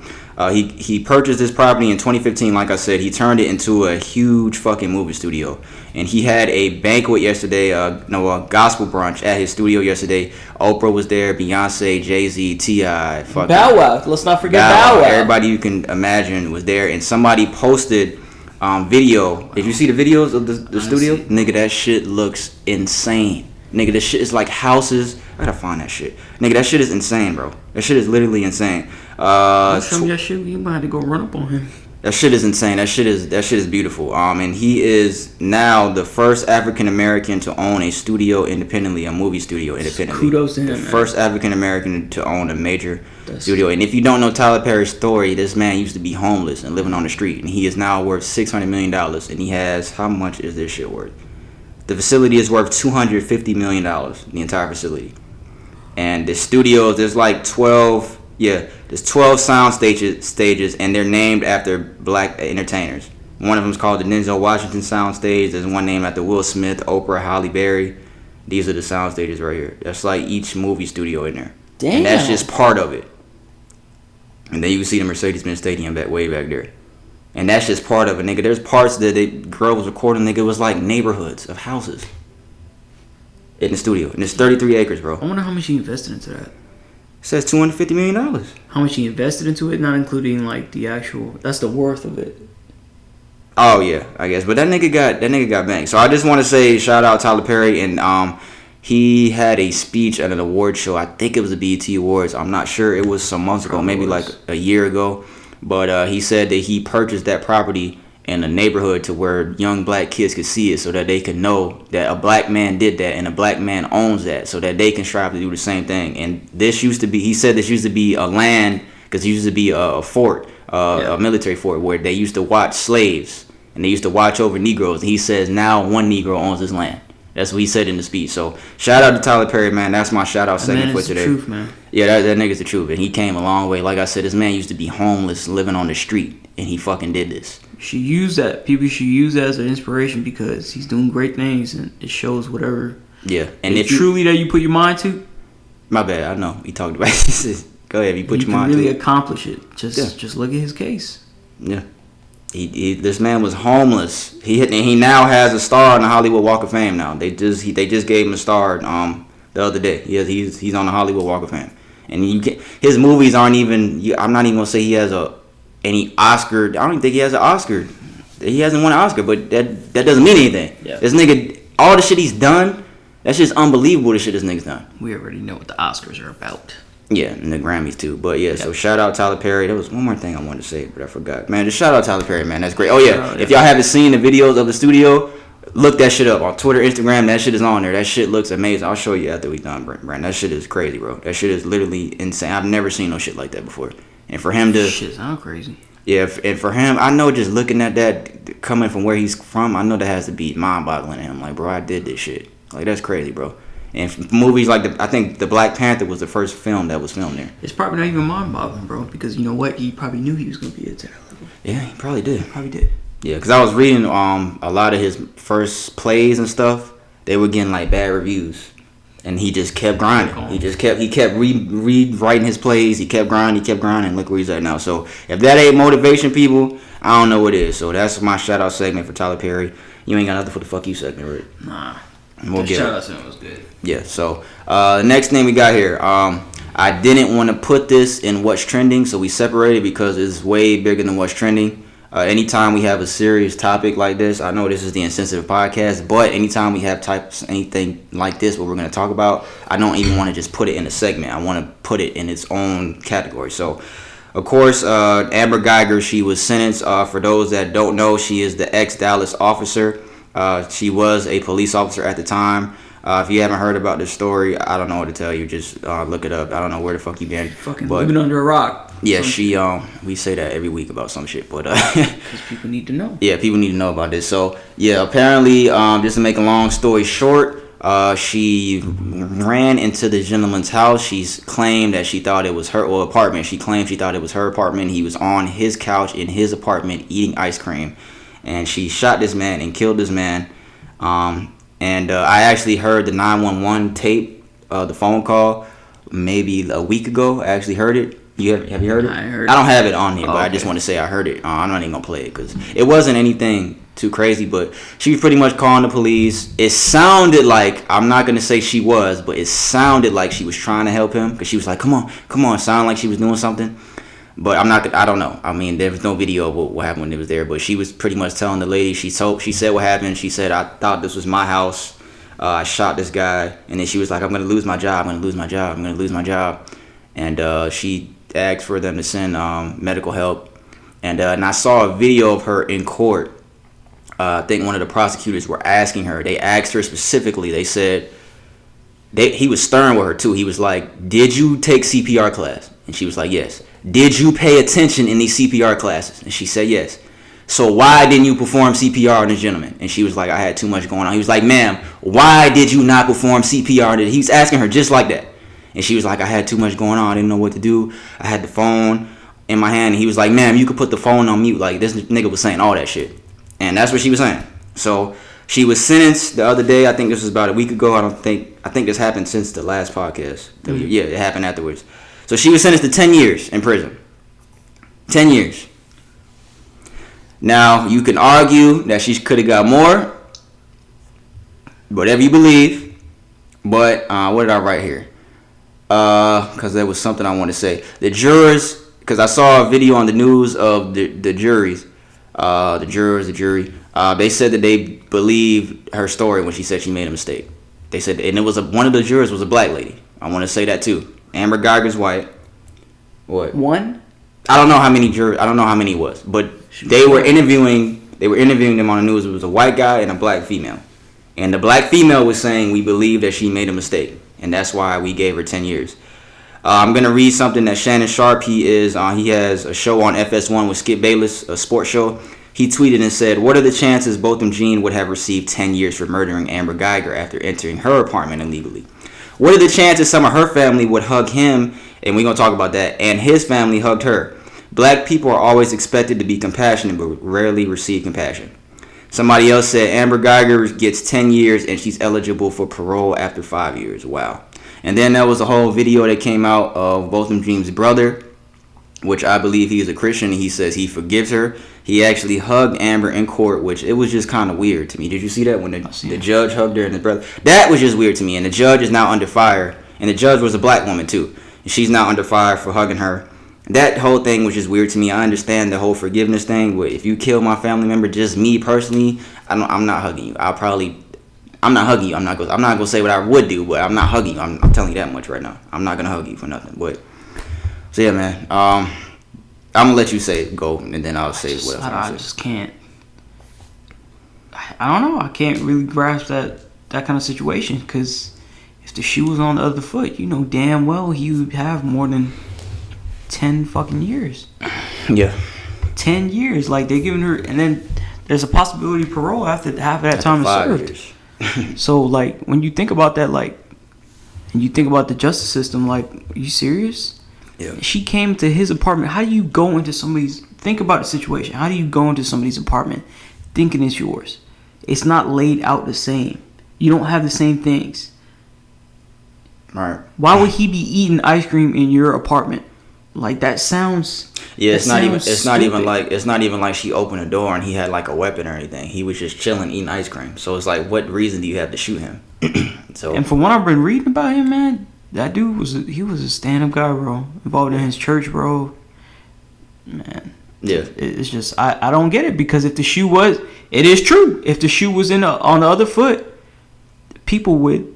Speaker 1: He purchased this property in 2015. Like I said, he turned it into a huge fucking movie studio. And he had a banquet yesterday, a gospel brunch at his studio yesterday. Oprah was there, Beyonce, Jay-Z, T.I.
Speaker 2: Bow Wow. Let's not forget Bow Wow.
Speaker 1: Everybody you can imagine was there. And somebody posted video. Did you see the videos of the studio? Nigga, that shit looks insane. Nigga, this shit is like houses. I gotta find that shit. Nigga, that shit is insane, bro. That shit is literally insane.
Speaker 2: Show me that shit. You might have to go run up on him.
Speaker 1: That shit is insane. That shit is beautiful. And he is now the first African American to own a studio independently, a movie studio independently.
Speaker 2: Kudos to him.
Speaker 1: The first African American to own a major studio. And if you don't know Tyler Perry's story, this man used to be homeless and living on the street, and he is now worth $600 million. And he has, how much is this shit worth? The facility is worth $250 million. The entire facility. And the studios, there's like 12. Yeah, there's 12 sound stages, and they're named after black entertainers. One of them is called the Denzel Washington sound stage. There's one named after Will Smith, Oprah, Halle Berry. These are the sound stages right here. That's like each movie studio in there.
Speaker 2: Damn.
Speaker 1: And that's just part of it. And then you can see the Mercedes-Benz Stadium way back there. And that's just part of it, nigga. There's parts that the girl was recording, nigga. It was like neighborhoods of houses in the studio. And it's 33 acres, bro.
Speaker 2: I wonder how much he invested into that.
Speaker 1: It says $250 million.
Speaker 2: How much he invested into it, not including like the actual. That's the worth of it.
Speaker 1: Oh yeah, I guess. But that nigga got banked. So I just want to say shout out Tyler Perry, and he had a speech at an award show. I think it was the BET Awards. I'm not sure. It was some months ago, maybe like a year ago. But he said that he purchased that property in a neighborhood to where young black kids could see it, so that they could know that a black man did that and a black man owns that, so that they can strive to do the same thing. And this used to be, he said this used to be a land, because it used to be a fort, a military fort, where they used to watch slaves and they used to watch over Negroes. And he says now one Negro owns this land. That's what he said in the speech. So shout out to Tyler Perry, man. That's my shout out segment for today.
Speaker 2: The truth, man.
Speaker 1: Yeah, that nigga's the truth, and he came a long way. Like I said, this man used to be homeless, living on the street, and he fucking did this.
Speaker 2: Should use that. People should use that as an inspiration, because he's doing great things, and it shows whatever.
Speaker 1: Yeah, and if
Speaker 2: truly that you put your mind to.
Speaker 1: My bad. I know he talked about this. Go ahead. You put your mind to.
Speaker 2: You can really accomplish it. Just look at his case.
Speaker 1: Yeah. This man was homeless. He now has a star on the Hollywood Walk of Fame. Now they just gave him a star the other day. He's on the Hollywood Walk of Fame, and his movies aren't even. I'm not even gonna say he has any Oscar. I don't even think he has an Oscar. He hasn't won an Oscar, but that doesn't mean anything. Yeah. This nigga, all the shit he's done, that's just unbelievable. The shit this nigga's done.
Speaker 2: We already know what the Oscars are about.
Speaker 1: Yeah, and the Grammys too. But yeah, so shout out Tyler Perry. There was one more thing I wanted to say, but I forgot. Man, just shout out Tyler Perry, man. That's great. Oh yeah, if y'all haven't seen the videos of the studio, look that shit up on Twitter, Instagram. That shit is on there. That shit looks amazing. I'll show you after we done, Brandon. That shit is crazy, bro. That shit is literally insane. I've never seen no shit like that before. And for him to
Speaker 2: shit sound crazy.
Speaker 1: Yeah, and for him, I know just looking at that, coming from where he's from, I know that has to be mind-boggling to him. Like, bro, I did this shit. Like, that's crazy, bro. And movies like I think the Black Panther was the first film that was filmed there.
Speaker 2: It's probably not even mind-boggling, bro, because you know what? He probably knew he was gonna be at that level.
Speaker 1: Yeah, he probably did.
Speaker 2: Yeah,
Speaker 1: because I was reading a lot of his first plays and stuff. They were getting like bad reviews, and he just kept grinding. He kept rewriting his plays. He kept grinding. Look where he's at now. So if that ain't motivation, people, I don't know what is. So that's my shout out segment for Tyler Perry. You ain't got nothing for the fuck you segment, right?
Speaker 2: Nah.
Speaker 1: We'll
Speaker 2: the shout out segment was good.
Speaker 1: Yeah. So next thing we got here. I didn't want to put this in what's trending, so we separated because it's way bigger than what's trending. Anytime we have a serious topic like this, I know this is the Insensitive Podcast, but anytime we have anything like this, what we're going to talk about, I don't even want to just put it in a segment. I want to put it in its own category. So, of course, Amber Guyger, she was sentenced. For those that don't know, she is the ex-Dallas officer. She was a police officer at the time. If you haven't heard about this story, I don't know what to tell you. Just look it up. I don't know where the fuck you been.
Speaker 2: Fucking living under a rock.
Speaker 1: Yeah, she we say that every week about some shit, but
Speaker 2: because people need to know.
Speaker 1: Yeah, people need to know about this. So yeah, apparently, just to make a long story short, she ran into the gentleman's house. She's claimed that she thought it was her apartment. She claimed she thought it was her apartment. He was on his couch in his apartment eating ice cream, and she shot this man and killed this man. And I actually heard the 911 tape, the phone call, maybe a week ago. I actually heard it. Have you heard it? I don't have it on here, but I just want to say I heard it. I'm not even gonna play it because it wasn't anything too crazy. But she was pretty much calling the police. It sounded like, I'm not gonna say she was, but it sounded like she was trying to help him because she was like, "Come on." Sounded like she was doing something. But I don't know. I mean, there was no video of what happened when it was there. But she was pretty much telling the lady. She said what happened. She said, "I thought this was my house. I shot this guy." And then she was like, "I'm gonna lose my job. I'm gonna lose my job. I'm gonna lose my job." And she asked for them to send medical help. And I saw a video of her in court. I think one of the prosecutors were asking her. They asked her specifically. They said he was stern with her too. He was like, "Did you take CPR class?" And she was like, "Yes." "Did you pay attention in these CPR classes?" And she said, "Yes." "So why didn't you perform CPR on this gentleman?" And she was like, "I had too much going on." He was like, "Ma'am, why did you not perform CPR?" He's asking her just like that. And she was like, "I had too much going on. I didn't know what to do. I had the phone in my hand." And he was like, "Ma'am, you could put the phone on mute." Like, this nigga was saying all that shit. And that's what she was saying. So she was sentenced the other day. I think this was about a week ago. I think this happened since the last podcast. Mm-hmm. Yeah, it happened afterwards. So she was sentenced to 10 years in prison. 10 years. Now, you can argue that she could have got more. Whatever you believe. But, what did I write here? Because there was something I wanted to say. The jurors, because I saw a video on the news of the juries. The jury. They said that they believed her story when she said she made a mistake. They said, and it was one of the jurors was a black lady. I want to say that too. Amber Guyger's white. What?
Speaker 2: One?
Speaker 1: I don't know how many jurors. I don't know how many it was, but they were interviewing them on the news. It was a white guy and a black female, and the black female was saying, "We believe that she made a mistake, and that's why we gave her 10 years." I'm gonna read something that Shannon Sharp. He has a show on FS1 with Skip Bayless, a sports show. He tweeted and said, "What are the chances Botham Jean would have received 10 years for murdering Amber Guyger after entering her apartment illegally? What are the chances some of her family would hug him," and we're going to talk about that, "and his family hugged her? Black people are always expected to be compassionate but rarely receive compassion." Somebody else said, "Amber Guyger gets 10 years and she's eligible for parole after 5 years. Wow." And then there was a whole video that came out of Botham Jean's brother, which I believe he is a Christian. He says he forgives her. He actually hugged Amber in court, which it was just kind of weird to me. Did you see that when the judge hugged her and the brother? That was just weird to me. And the judge is now under fire. And the judge was a black woman too. And she's now under fire for hugging her. That whole thing was just weird to me. I understand the whole forgiveness thing, but if you kill my family member, just me personally, I'm not hugging you. I'm not hugging you. I'm not gonna say what I would do, but I'm not hugging you. I'm telling you that much right now. I'm not gonna hug you for nothing. But so yeah, man. I'm gonna let you say it, go, and then I'll say what else.
Speaker 2: I just can't. I don't know. I can't really grasp that kind of situation, because if the shoe was on the other foot, you know damn well he would have more than 10 fucking years.
Speaker 1: Yeah.
Speaker 2: 10 years. Like, they're giving her, and then there's a possibility of parole after half of that time is served. So, like, when you think about that, like, and you think about the justice system, like, are you serious?
Speaker 1: Yeah.
Speaker 2: She came to his apartment. How do you go into somebody's, think about the situation. How do you go into somebody's apartment thinking it's yours? It's not laid out the same. You don't have the same things.
Speaker 1: Right.
Speaker 2: Why would he be eating ice cream in your apartment? Like, that sounds.
Speaker 1: Yeah, it's not even like she opened a door and he had like a weapon or anything. He was just chilling eating ice cream. So it's like, what reason do you have to shoot him? So. And
Speaker 2: from what I've been reading about him, man, that dude was a stand-up guy, bro. Involved in his church, bro. Man.
Speaker 1: Yeah.
Speaker 2: It's just I don't get it, because if the shoe was, it is true. If the shoe was on the other foot, people would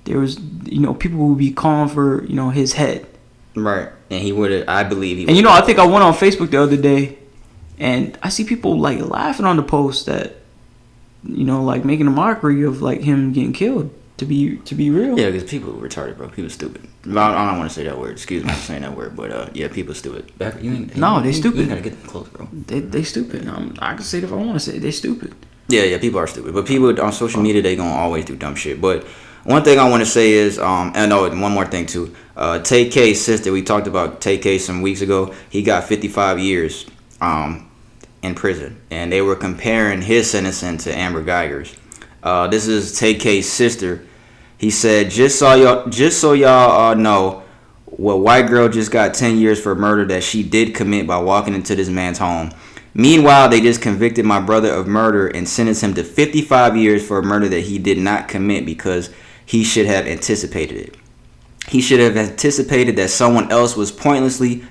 Speaker 2: be calling for, his head.
Speaker 1: Right. And he would, I believe he would.
Speaker 2: And I think I went on Facebook the other day, and I see people like laughing on the post that, like making a mockery of like him getting killed. To be real.
Speaker 1: Yeah, because people are retarded, bro. People stupid. I don't want to say that word. Excuse me for saying that word, but yeah, people stupid.
Speaker 2: They stupid.
Speaker 1: You gotta get them close, bro.
Speaker 2: They stupid. I can say it if I want to say it. They stupid.
Speaker 1: Yeah, people are stupid. But people on social media, they gonna always do dumb shit. But one thing I want to say is, and one more thing too. Tay K's sister, we talked about Tay K some weeks ago. He got 55 years in prison, and they were comparing his sentencing to Amber Guyger's. This is Tay K's sister. He said, just so y'all know, what white girl just got 10 years for murder that she did commit by walking into this man's home. Meanwhile, they just convicted my brother of murder and sentenced him to 55 years for a murder that he did not commit, because he should have anticipated it. He should have anticipated that someone else would pointlessly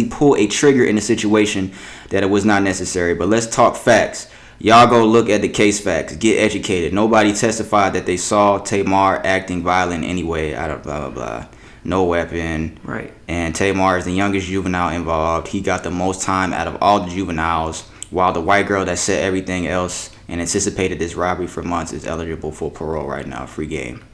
Speaker 1: pull a trigger in a situation that it was not necessary. But let's talk facts. Y'all go look at the case facts. Get educated. Nobody testified that they saw Tamar acting violent anyway. I don't blah, blah, blah. No weapon.
Speaker 2: Right.
Speaker 1: And Tamar is the youngest juvenile involved. He got the most time out of all the juveniles, while the white girl that said everything else and anticipated this robbery for months is eligible for parole right now. Free game.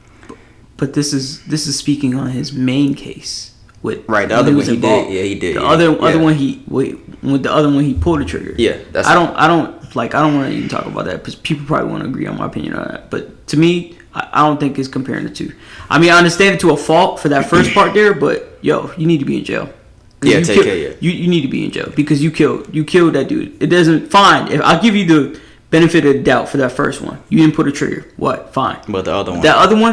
Speaker 2: But this is speaking on his main case.
Speaker 1: Right, the other one he did. Yeah, he did.
Speaker 2: The other one he pulled the trigger.
Speaker 1: Yeah, that's.
Speaker 2: I don't want to even talk about that, because people probably want to agree on my opinion on that. But to me, I don't think it's comparing the two. I mean, I understand it to a fault for that first part there, but you need to be in jail.
Speaker 1: Yeah, take care. Yeah,
Speaker 2: you need to be in jail because you killed that dude. It doesn't fine. If I'll give you the benefit of the doubt for that first one, you didn't pull a trigger. What? Fine.
Speaker 1: But the other one,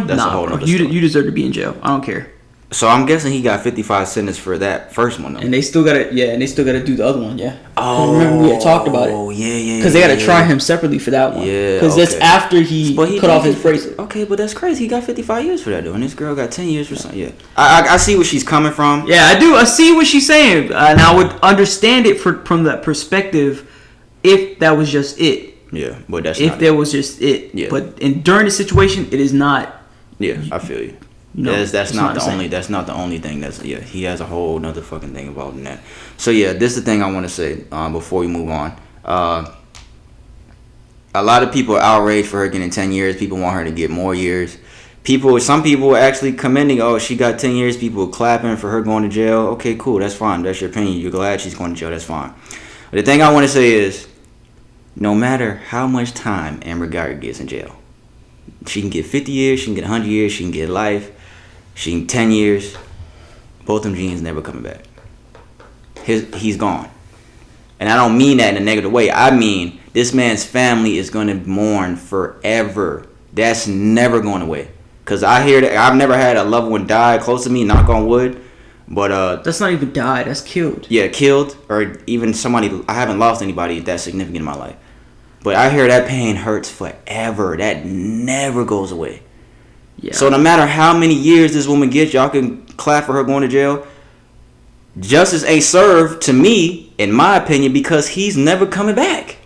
Speaker 2: that's a whole other story. You deserve to be in jail. I don't care.
Speaker 1: So I'm guessing he got 55 sentence for that first one though.
Speaker 2: And they still gotta do the other one, yeah.
Speaker 1: Oh,
Speaker 2: remember we had talked about it.
Speaker 1: Oh, yeah.
Speaker 2: Because they gotta try him separately for that one.
Speaker 1: Yeah,
Speaker 2: because that's after he cut off his bracelet.
Speaker 1: Okay, but that's crazy. He got 55 years for that dude, and this girl got 10 years for something. Yeah, I see where she's coming from.
Speaker 2: Yeah, I do. I see what she's saying, and I would understand it from that perspective if that was just it.
Speaker 1: Yeah, but that's
Speaker 2: if there was just it. Yeah. But during the situation, it is not.
Speaker 1: Yeah, I feel you. No, that's not the only. That's not the only thing. He has a whole nother fucking thing involved in that. So yeah, this is the thing I want to say before we move on. A lot of people are outraged for her getting 10 years. People want her to get more years. Some people are actually commending. Oh, she got 10 years. People are clapping for her going to jail. Okay, cool. That's fine. That's your opinion. You're glad she's going to jail. That's fine. But the thing I want to say is, no matter how much time Amber Guyger gets in jail, she can get 50 years. She can get 100 years. She can get life. She can 10 years. Both them genes never coming back. He's gone. And I don't mean that in a negative way. I mean, this man's family is going to mourn forever. That's never going away. Because I hear that I've never had a loved one die close to me, knock on wood. But
Speaker 2: that's not even died. That's killed.
Speaker 1: Yeah, killed. Or even somebody. I haven't lost anybody that significant in my life. But I hear that pain hurts forever. That never goes away. Yeah. So no matter how many years this woman gets, y'all can clap for her going to jail. Justice ain't served to me, in my opinion, because he's never coming back.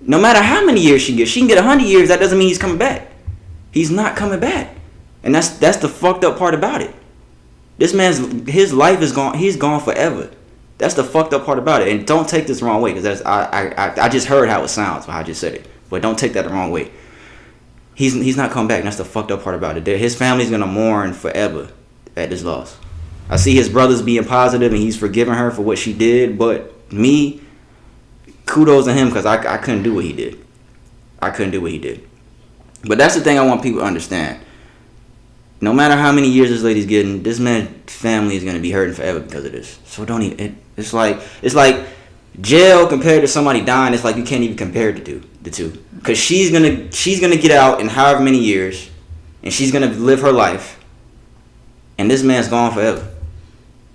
Speaker 1: No matter how many years she can get 100 years. That doesn't mean he's coming back. He's not coming back, and that's the fucked up part about it. This his life is gone. He's gone forever. That's the fucked up part about it. And don't take this the wrong way, because I just heard how it sounds, how I just said it. But don't take that the wrong way. He's not coming back. And that's the fucked up part about it. His family's gonna mourn forever at this loss. I see his brothers being positive and he's forgiving her for what she did. But me, kudos to him, because I couldn't do what he did. I couldn't do what he did. But that's the thing I want people to understand. No matter how many years this lady's getting, this man's family is gonna be hurting forever because of this. So don't even. It's like jail compared to somebody dying. It's like you can't even compare the two. Because she's gonna get out in however many years, and she's gonna live her life, and this man's gone forever.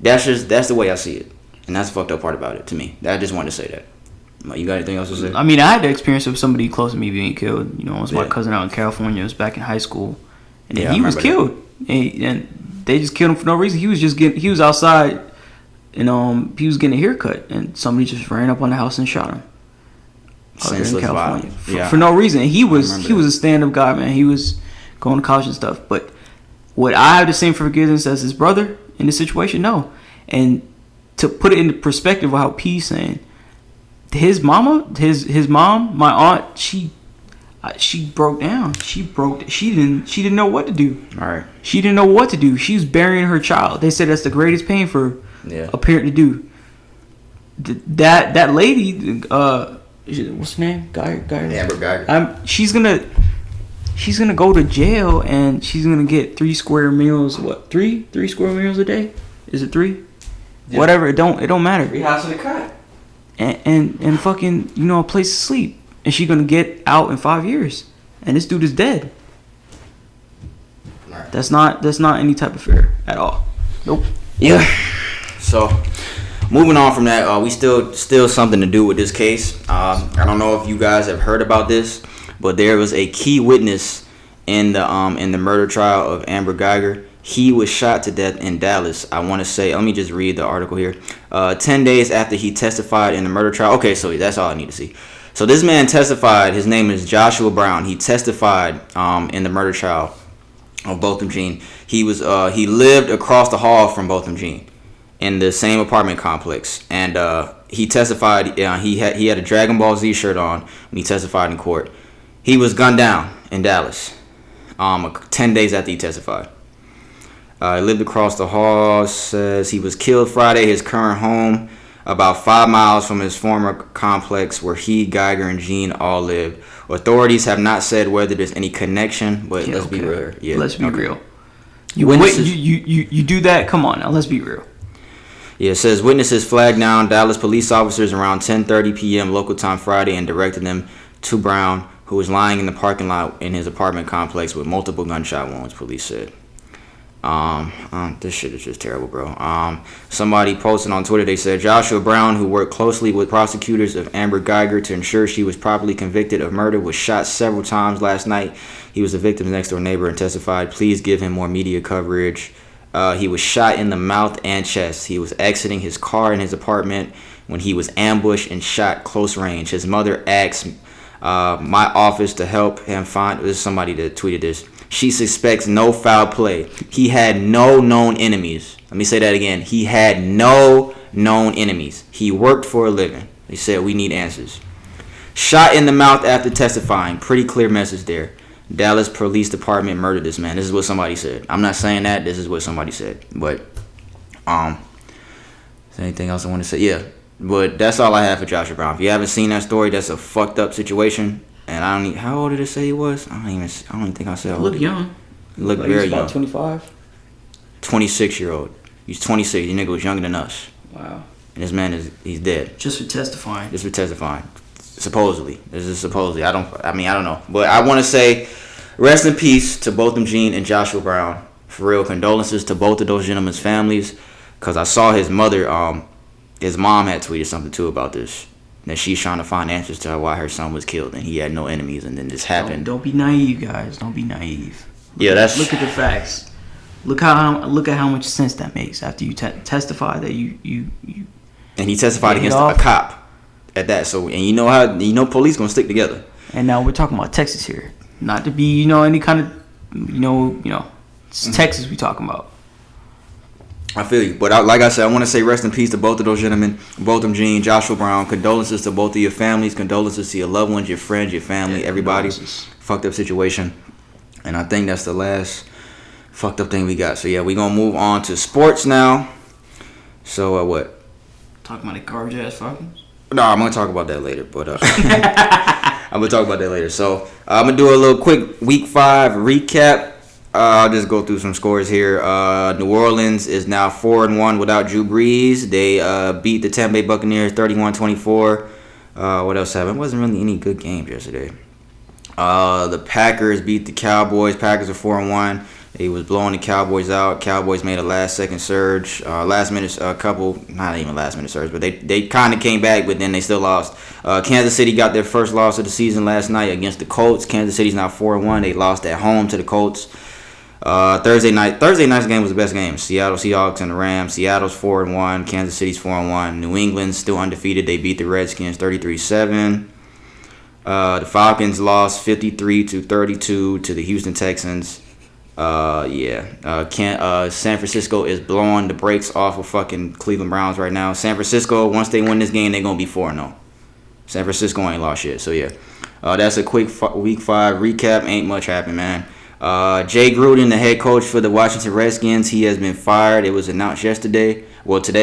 Speaker 1: That's the way I see it, and that's the fucked up part about it to me. I just wanted to say that. You got anything else to say?
Speaker 2: I mean, I had the experience of somebody close to me being killed. You know, it was my cousin out in California. It was back in high school, and he was killed, and they just killed him for no reason. He was outside, and he was getting a haircut, and somebody just ran up on the house and shot him.
Speaker 1: Senseless
Speaker 2: in California
Speaker 1: violence.
Speaker 2: for no reason. He was a stand-up guy, man. He was going to college and stuff. But would I have the same forgiveness as his brother in this situation? No. And to put it into perspective of how P's saying, his mom, my aunt, she broke down. She didn't know what to do.
Speaker 1: All right.
Speaker 2: She didn't know what to do. She was burying her child. They said that's the greatest pain for a parent to do. That lady, what's her name? Geiger.
Speaker 1: Amber Guyger.
Speaker 2: She's gonna go to jail, and she's gonna get 3 square meals. What? 3 square meals a day? Is it 3? Yeah. Whatever. It don't matter.
Speaker 1: 3 house and a cot.
Speaker 2: And fucking, a place to sleep. And she's gonna get out in 5 years, and this dude is dead. Right. That's not any type of fair at all. Nope.
Speaker 1: Yeah. So, moving on from that, we still something to do with this case. I don't know if you guys have heard about this, but there was a key witness in the murder trial of Amber Guyger. He was shot to death in Dallas. I want to say, let me just read the article here. 10 days after he testified in the murder trial. Okay, so that's all I need to see. So this man testified. His name is Joshua Brown. He testified in the murder trial of Botham Jean. He lived across the hall from Botham Jean in the same apartment complex, and he testified. He had a Dragon Ball Z shirt on when he testified in court. He was gunned down in Dallas 10 days after he testified. He lived across the hall. Says he was killed Friday. His current home, about 5 miles from his former complex where he, Geiger, and Jean all lived. Authorities have not said whether there's any connection, but let's be real. Yeah,
Speaker 2: let's be real. You do that? Come on now, let's be real.
Speaker 1: Yeah, it says witnesses flagged down Dallas police officers around 10:30 p.m. local time Friday and directed them to Brown, who was lying in the parking lot in his apartment complex with multiple gunshot wounds, police said. This shit is just terrible, bro. Somebody posted on Twitter, they said Joshua Brown, who worked closely with prosecutors of Amber Guyger to ensure she was properly convicted of murder, was shot several times last night. He was the victim's next door neighbor and testified, please give him more media coverage. He was shot in the mouth and chest. He was exiting his car in his apartment when he was ambushed and shot close range. His mother asked my office to help him find. This is somebody that tweeted this. She suspects no foul play. He had no known enemies. Let me say that again. He had no known enemies. He worked for a living. They said we need answers. Shot in the mouth after testifying. Pretty clear message there. Dallas Police Department murdered this man. This is what somebody said. I'm not saying that. This is what somebody said. But, is there anything else I want to say? Yeah. But that's all I have for Joshua Brown. If you haven't seen that story, that's a fucked up situation. And I don't even, how old did it say he was? I don't even think I said how old.
Speaker 2: Look young.
Speaker 1: He looked very young.
Speaker 2: About 25?
Speaker 1: 26-year-old. He's 26. The nigga was younger than us.
Speaker 2: Wow.
Speaker 1: And this man he's dead.
Speaker 2: Just for testifying.
Speaker 1: Supposedly. This is supposedly. I don't know. But I want to say rest in peace to Botham Jean and Joshua Brown. For real, condolences to both of those gentlemen's families. Because I saw his mother, his mom had tweeted something too about this. That she's trying to find answers to why her son was killed and he had no enemies, and then this happened.
Speaker 2: Don't be naive, guys. Don't be naive.
Speaker 1: Look
Speaker 2: at the facts. Look at how much sense that makes after you testify that you.
Speaker 1: And he testified against a cop. at that. So, and you know police gonna stick together.
Speaker 2: And now we're talking about Texas here, not to be any kind of it's Texas we talking about.
Speaker 1: I feel you, but like I said, I want to say rest in peace to both of those gentlemen, both of them, Gene, Joshua Brown. Condolences to both of your families. Condolences to your loved ones, your friends, your family, everybody. Fucked up situation, and I think that's the last fucked up thing we got. So yeah, we gonna move on to sports now. So what?
Speaker 2: Talking about the garbage ass Falcons?
Speaker 1: No, I'm gonna talk about that later. But I'm gonna talk about that later. So I'm gonna do a little quick Week 5 recap. I'll just go through some scores here. New Orleans is now 4-1 without Drew Brees. They beat the Tampa Bay Buccaneers 31-24. What else happened? It wasn't really any good games yesterday. The Packers beat the Cowboys. Packers are 4-1. They was blowing the Cowboys out. Cowboys made a last-second surge. Not even last-minute surge, but they kind of came back, but then they still lost. Kansas City got their first loss of the season last night against the Colts. Kansas City's now 4-1. They lost at home to the Colts. Thursday night's game was the best game. Seattle Seahawks and the Rams. Seattle's 4-1. Kansas City's 4-1. New England's still undefeated. They beat the Redskins 33-7. The Falcons lost 53-32 to the Houston Texans. San Francisco is blowing the brakes off of fucking Cleveland Browns right now. San Francisco, once they win this game, they're gonna be 4-0. San Francisco ain't lost shit. So yeah, that's a quick Week 5 recap. Ain't much happened, man. Jay Gruden, the head coach for the Washington Redskins, he has been fired. It was announced today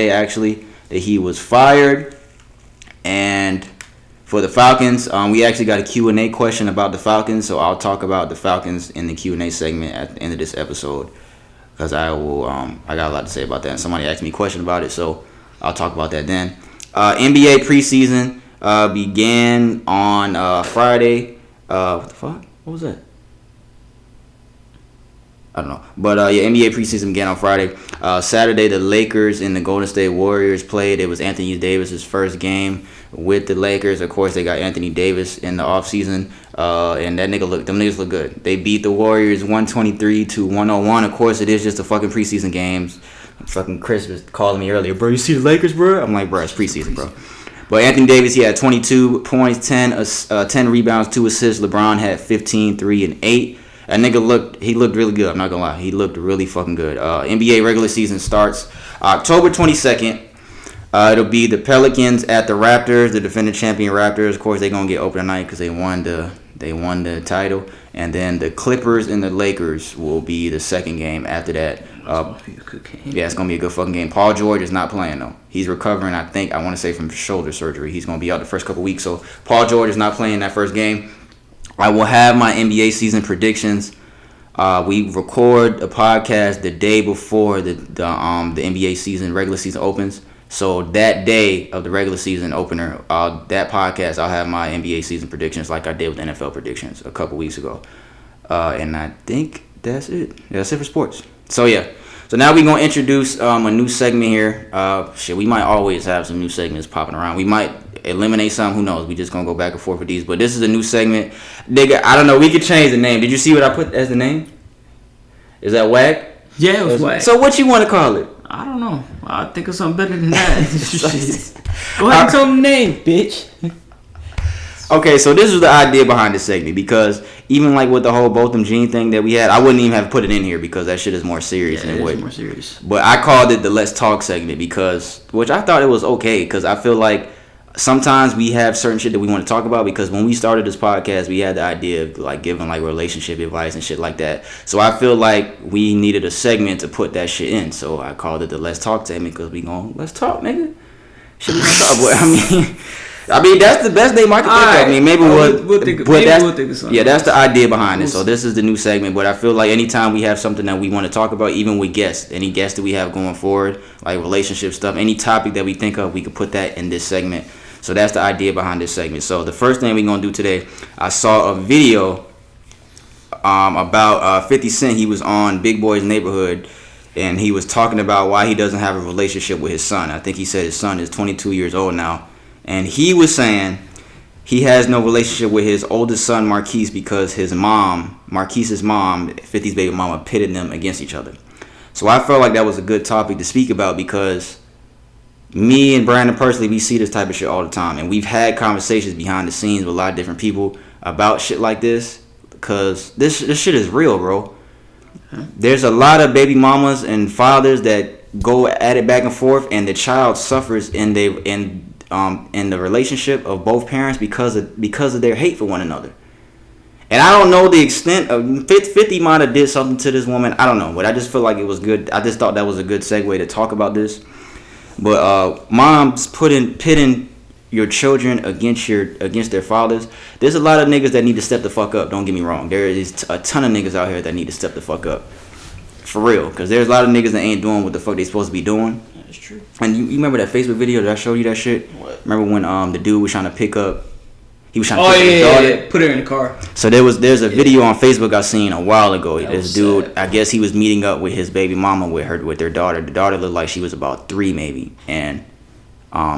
Speaker 1: actually, that he was fired. And for the Falcons, we actually got a Q&A question about the Falcons, so I'll talk about the Falcons in the Q&A segment at the end of this episode, because I got a lot to say about that, and somebody asked me a question about it, so I'll talk about that then. NBA preseason began on Friday. What the fuck? What was that? I don't know. But NBA preseason began on Friday. Saturday, the Lakers and the Golden State Warriors played. It was Anthony Davis' first game with the Lakers. Of course, they got Anthony Davis in the offseason. And them niggas look good. They beat the Warriors 123-101. Of course, it is just a fucking preseason games. Fucking Chris was calling me earlier. Bro, you see the Lakers, bro? I'm like, bro, it's preseason, bro. But Anthony Davis, he had 22 points, 10 rebounds, 2 assists. LeBron had 15, 3, and 8. That nigga looked really good. I'm not gonna lie. He looked really fucking good. NBA regular season starts October 22nd. It'll be the Pelicans at the Raptors, the defending champion Raptors. Of course, they're gonna get open tonight because they won the title. And then the Clippers and the Lakers will be the second game after that. Yeah, it's gonna be a good fucking game. Paul George is not playing though. He's recovering. I want to say from shoulder surgery. He's gonna be out the first couple weeks. So Paul George is not playing that first game. I will have my NBA season predictions. We record a podcast the day before the NBA season, regular season opens. So that day of the regular season opener, that podcast, I'll have my NBA season predictions like I did with NFL predictions a couple weeks ago. And I think that's it. That's it for sports. So yeah. So now we're going to introduce a new segment here. We might always have some new segments popping around. We might eliminate some. Who knows? We just going to go back and forth with these. But this is a new segment. Nigga, I don't know. We could change the name. Did you see what I put as the name? Is that whack?
Speaker 2: Yeah, it was whack.
Speaker 1: So what you want to call it?
Speaker 2: I don't know. I think of something better than that. Go ahead and tell them the name, bitch.
Speaker 1: Okay, so this is the idea behind this segment, because even like with the whole Botham Jean thing that we had, I wouldn't even have put it in here because that shit is more serious.
Speaker 2: Yeah, it is more serious.
Speaker 1: But I called it the Let's Talk segment which I thought it was okay, because I feel like sometimes we have certain shit that we want to talk about, because when we started this podcast, we had the idea of like giving like relationship advice and shit like that. So I feel like we needed a segment to put that shit in. So I called it the Let's Talk segment, because we going, let's talk, nigga. Shit we gonna talk about. I mean, that's the best name I can think of. I mean, maybe we'll think of something. Yeah, that's the idea behind it. So this is the new segment. But I feel like anytime we have something that we want to talk about, even with guests, any guests that we have going forward, like relationship stuff, any topic that we think of, we could put that in this segment. So that's the idea behind this segment. So the first thing we're going to do today, I saw a video about 50 Cent. He was on Big Boy's Neighborhood, and he was talking about why he doesn't have a relationship with his son. I think he said his son is 22 years old now. And he was saying he has no relationship with his oldest son, Marquise, because his mom, Marquise's mom, 50's baby mama, pitted them against each other. So I felt like that was a good topic to speak about, because me and Brandon personally, we see this type of shit all the time, and we've had conversations behind the scenes with a lot of different people about shit like this, because this shit is real, bro. There's a lot of baby mamas and fathers that go at it back and forth, and the child suffers in the relationship of both parents because of their hate for one another. And I don't know the extent of 50 might have did something to this woman. I don't know, but I just feel like it was good. I just thought that was a good segue to talk about this. But moms pitting your children against their fathers. There's a lot of niggas that need to step the fuck up. Don't get me wrong. There is a ton of niggas out here that need to step the fuck up. For real. Because there's a lot of niggas that ain't doing what the fuck they supposed to be doing.
Speaker 2: That's true.
Speaker 1: And you remember that Facebook video that I showed you that shit?
Speaker 2: What?
Speaker 1: Remember when the dude was trying to pick up... He was trying to
Speaker 2: pick up his daughter? Yeah. Put her in the car.
Speaker 1: So there's a video on Facebook I seen a while ago. This dude, sad. I guess he was meeting up with his baby mama with their daughter. The daughter looked like she was about 3 maybe. And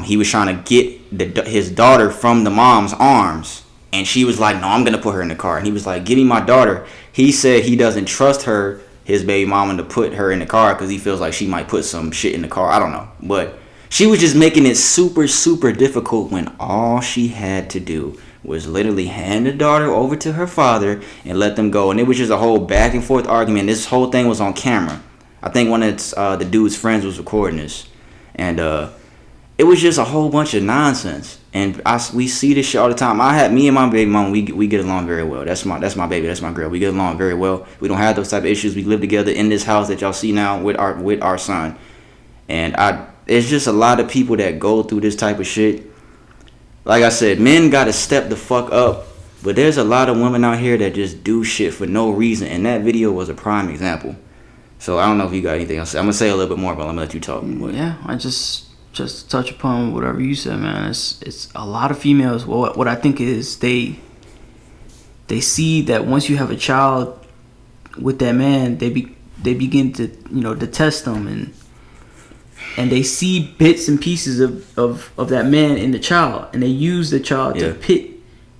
Speaker 1: he was trying to get his daughter from the mom's arms. And she was like, no, I'm going to put her in the car. And he was like, give me my daughter. He said he doesn't trust her, his baby mama, to put her in the car because he feels like she might put some shit in the car. I don't know. But she was just making it super, super difficult when all she had to do was literally hand the daughter over to her father and let them go. And it was just a whole back and forth argument. This whole thing was on camera. I think one of the dude's friends was recording this. And it was just a whole bunch of nonsense. And we see this shit all the time. Me and my baby mama, we get along very well. That's my baby, that's my girl. We get along very well. We don't have those type of issues. We live together in this house that y'all see now with our son. And it's just a lot of people that go through this type of shit. Like I said, men gotta step the fuck up. But there's a lot of women out here that just do shit for no reason. And that video was a prime example. So I don't know if you got anything else. I'm gonna say a little bit more, but I'm gonna let you talk.
Speaker 2: Yeah, I just to touch upon whatever you said, man. It's a lot of females. What I think is they see that once you have a child with that man, they begin to detest them, and they see bits and pieces of that man in the child, and they use the child to pit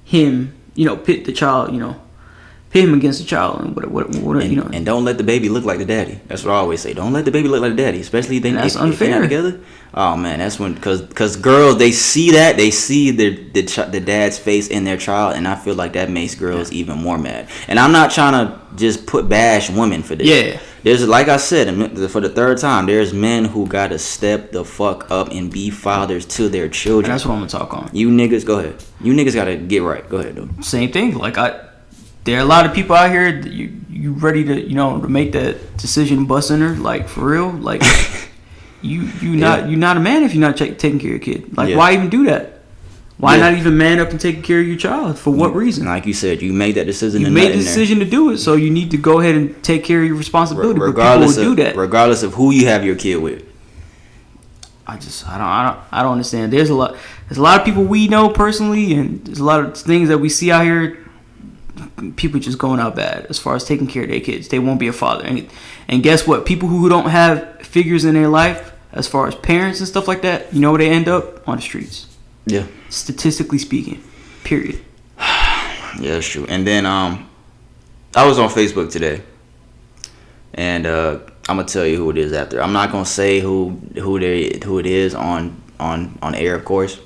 Speaker 2: him, pit the child, pit him against the child, and what.
Speaker 1: And don't let the baby look like the daddy. That's what I always say. Don't let the baby look like the daddy, especially if
Speaker 2: that's unfair.
Speaker 1: If they're together. Oh man, that's when because girls, they see that, they see the dad's face in their child, and I feel like that makes girls even more mad. And I'm not trying to just bash women for this.
Speaker 2: Yeah.
Speaker 1: There's, like I said, for the third time, there's men who gotta step the fuck up and be fathers to their children.
Speaker 2: And that's what I'm gonna talk on.
Speaker 1: You niggas, go ahead. You niggas gotta get right. Go ahead, dude.
Speaker 2: Same thing. Like there are a lot of people out here that you ready to to make that decision, busting her, like for real, like. You're not a man if you're not taking care of your kid. Like, why even do that? Why not even man up and take care of your child? For what reason?
Speaker 1: Like you said, you made that decision.
Speaker 2: You made the decision to do it, so you need to go ahead and take care of your responsibility.
Speaker 1: Regardless
Speaker 2: but people will do that,
Speaker 1: regardless of who you have your kid with.
Speaker 2: I don't understand. There's a lot of people we know personally, and there's a lot of things that we see out here. People just going out bad as far as taking care of their kids. They won't be a father, and guess what? People who don't have figures in their life, as far as parents and stuff like that, where they end up? On the streets.
Speaker 1: Yeah.
Speaker 2: Statistically speaking. Period.
Speaker 1: Yeah, that's true. And then I was on Facebook today, and I'm gonna tell you who it is after. I'm not gonna say who it is on air, of course.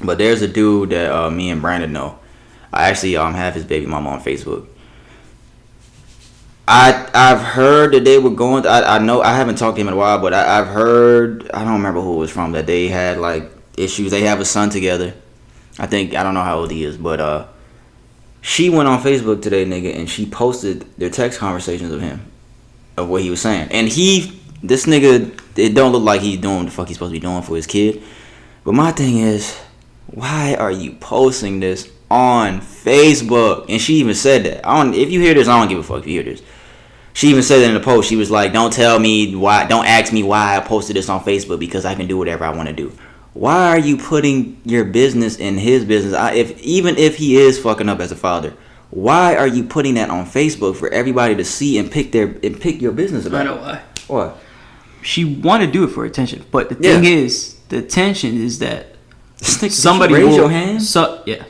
Speaker 1: But there's a dude that me and Brandon know. I actually have his baby mama on Facebook. I've heard that they were going. I know I haven't talked to him in a while, but I've heard. I don't remember who it was from, that they had like issues. They have a son together. I don't know how old he is, but she went on Facebook today, nigga, and she posted their text conversations of him, of what he was saying. And this nigga, it don't look like he's doing what the fuck he's supposed to be doing for his kid. But my thing is, why are you posting this on Facebook? And she even said that. If you hear this, I don't give a fuck if you hear this. She even said that in the post. She was like, don't ask me why I posted this on Facebook, because I can do whatever I want to do. Why are you putting your business in his business? Even if he is fucking up as a father, why are you putting that on Facebook for everybody to see and pick your business about?
Speaker 2: I know why.
Speaker 1: What?
Speaker 2: She wanted to do it for attention, but the thing is, the attention is that somebody
Speaker 1: raise your hand.
Speaker 2: Yeah.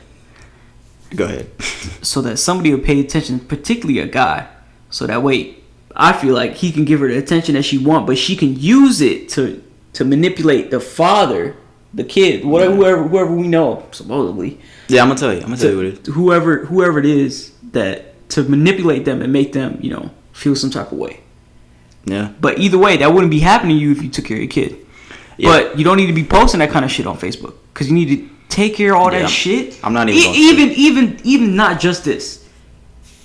Speaker 1: Go ahead.
Speaker 2: So that somebody will pay attention, particularly a guy. So that way, I feel like he can give her the attention that she wants, but she can use it to to manipulate the father, the kid, whoever we know, supposedly.
Speaker 1: Yeah, I'm gonna tell you what it is.
Speaker 2: Whoever it is, that to manipulate them and make them, feel some type of way.
Speaker 1: Yeah.
Speaker 2: But either way, that wouldn't be happening to you if you took care of your kid. Yeah. But you don't need to be posting that kind of shit on Facebook, because you need to take care of all that shit.
Speaker 1: I'm not even
Speaker 2: even not just this.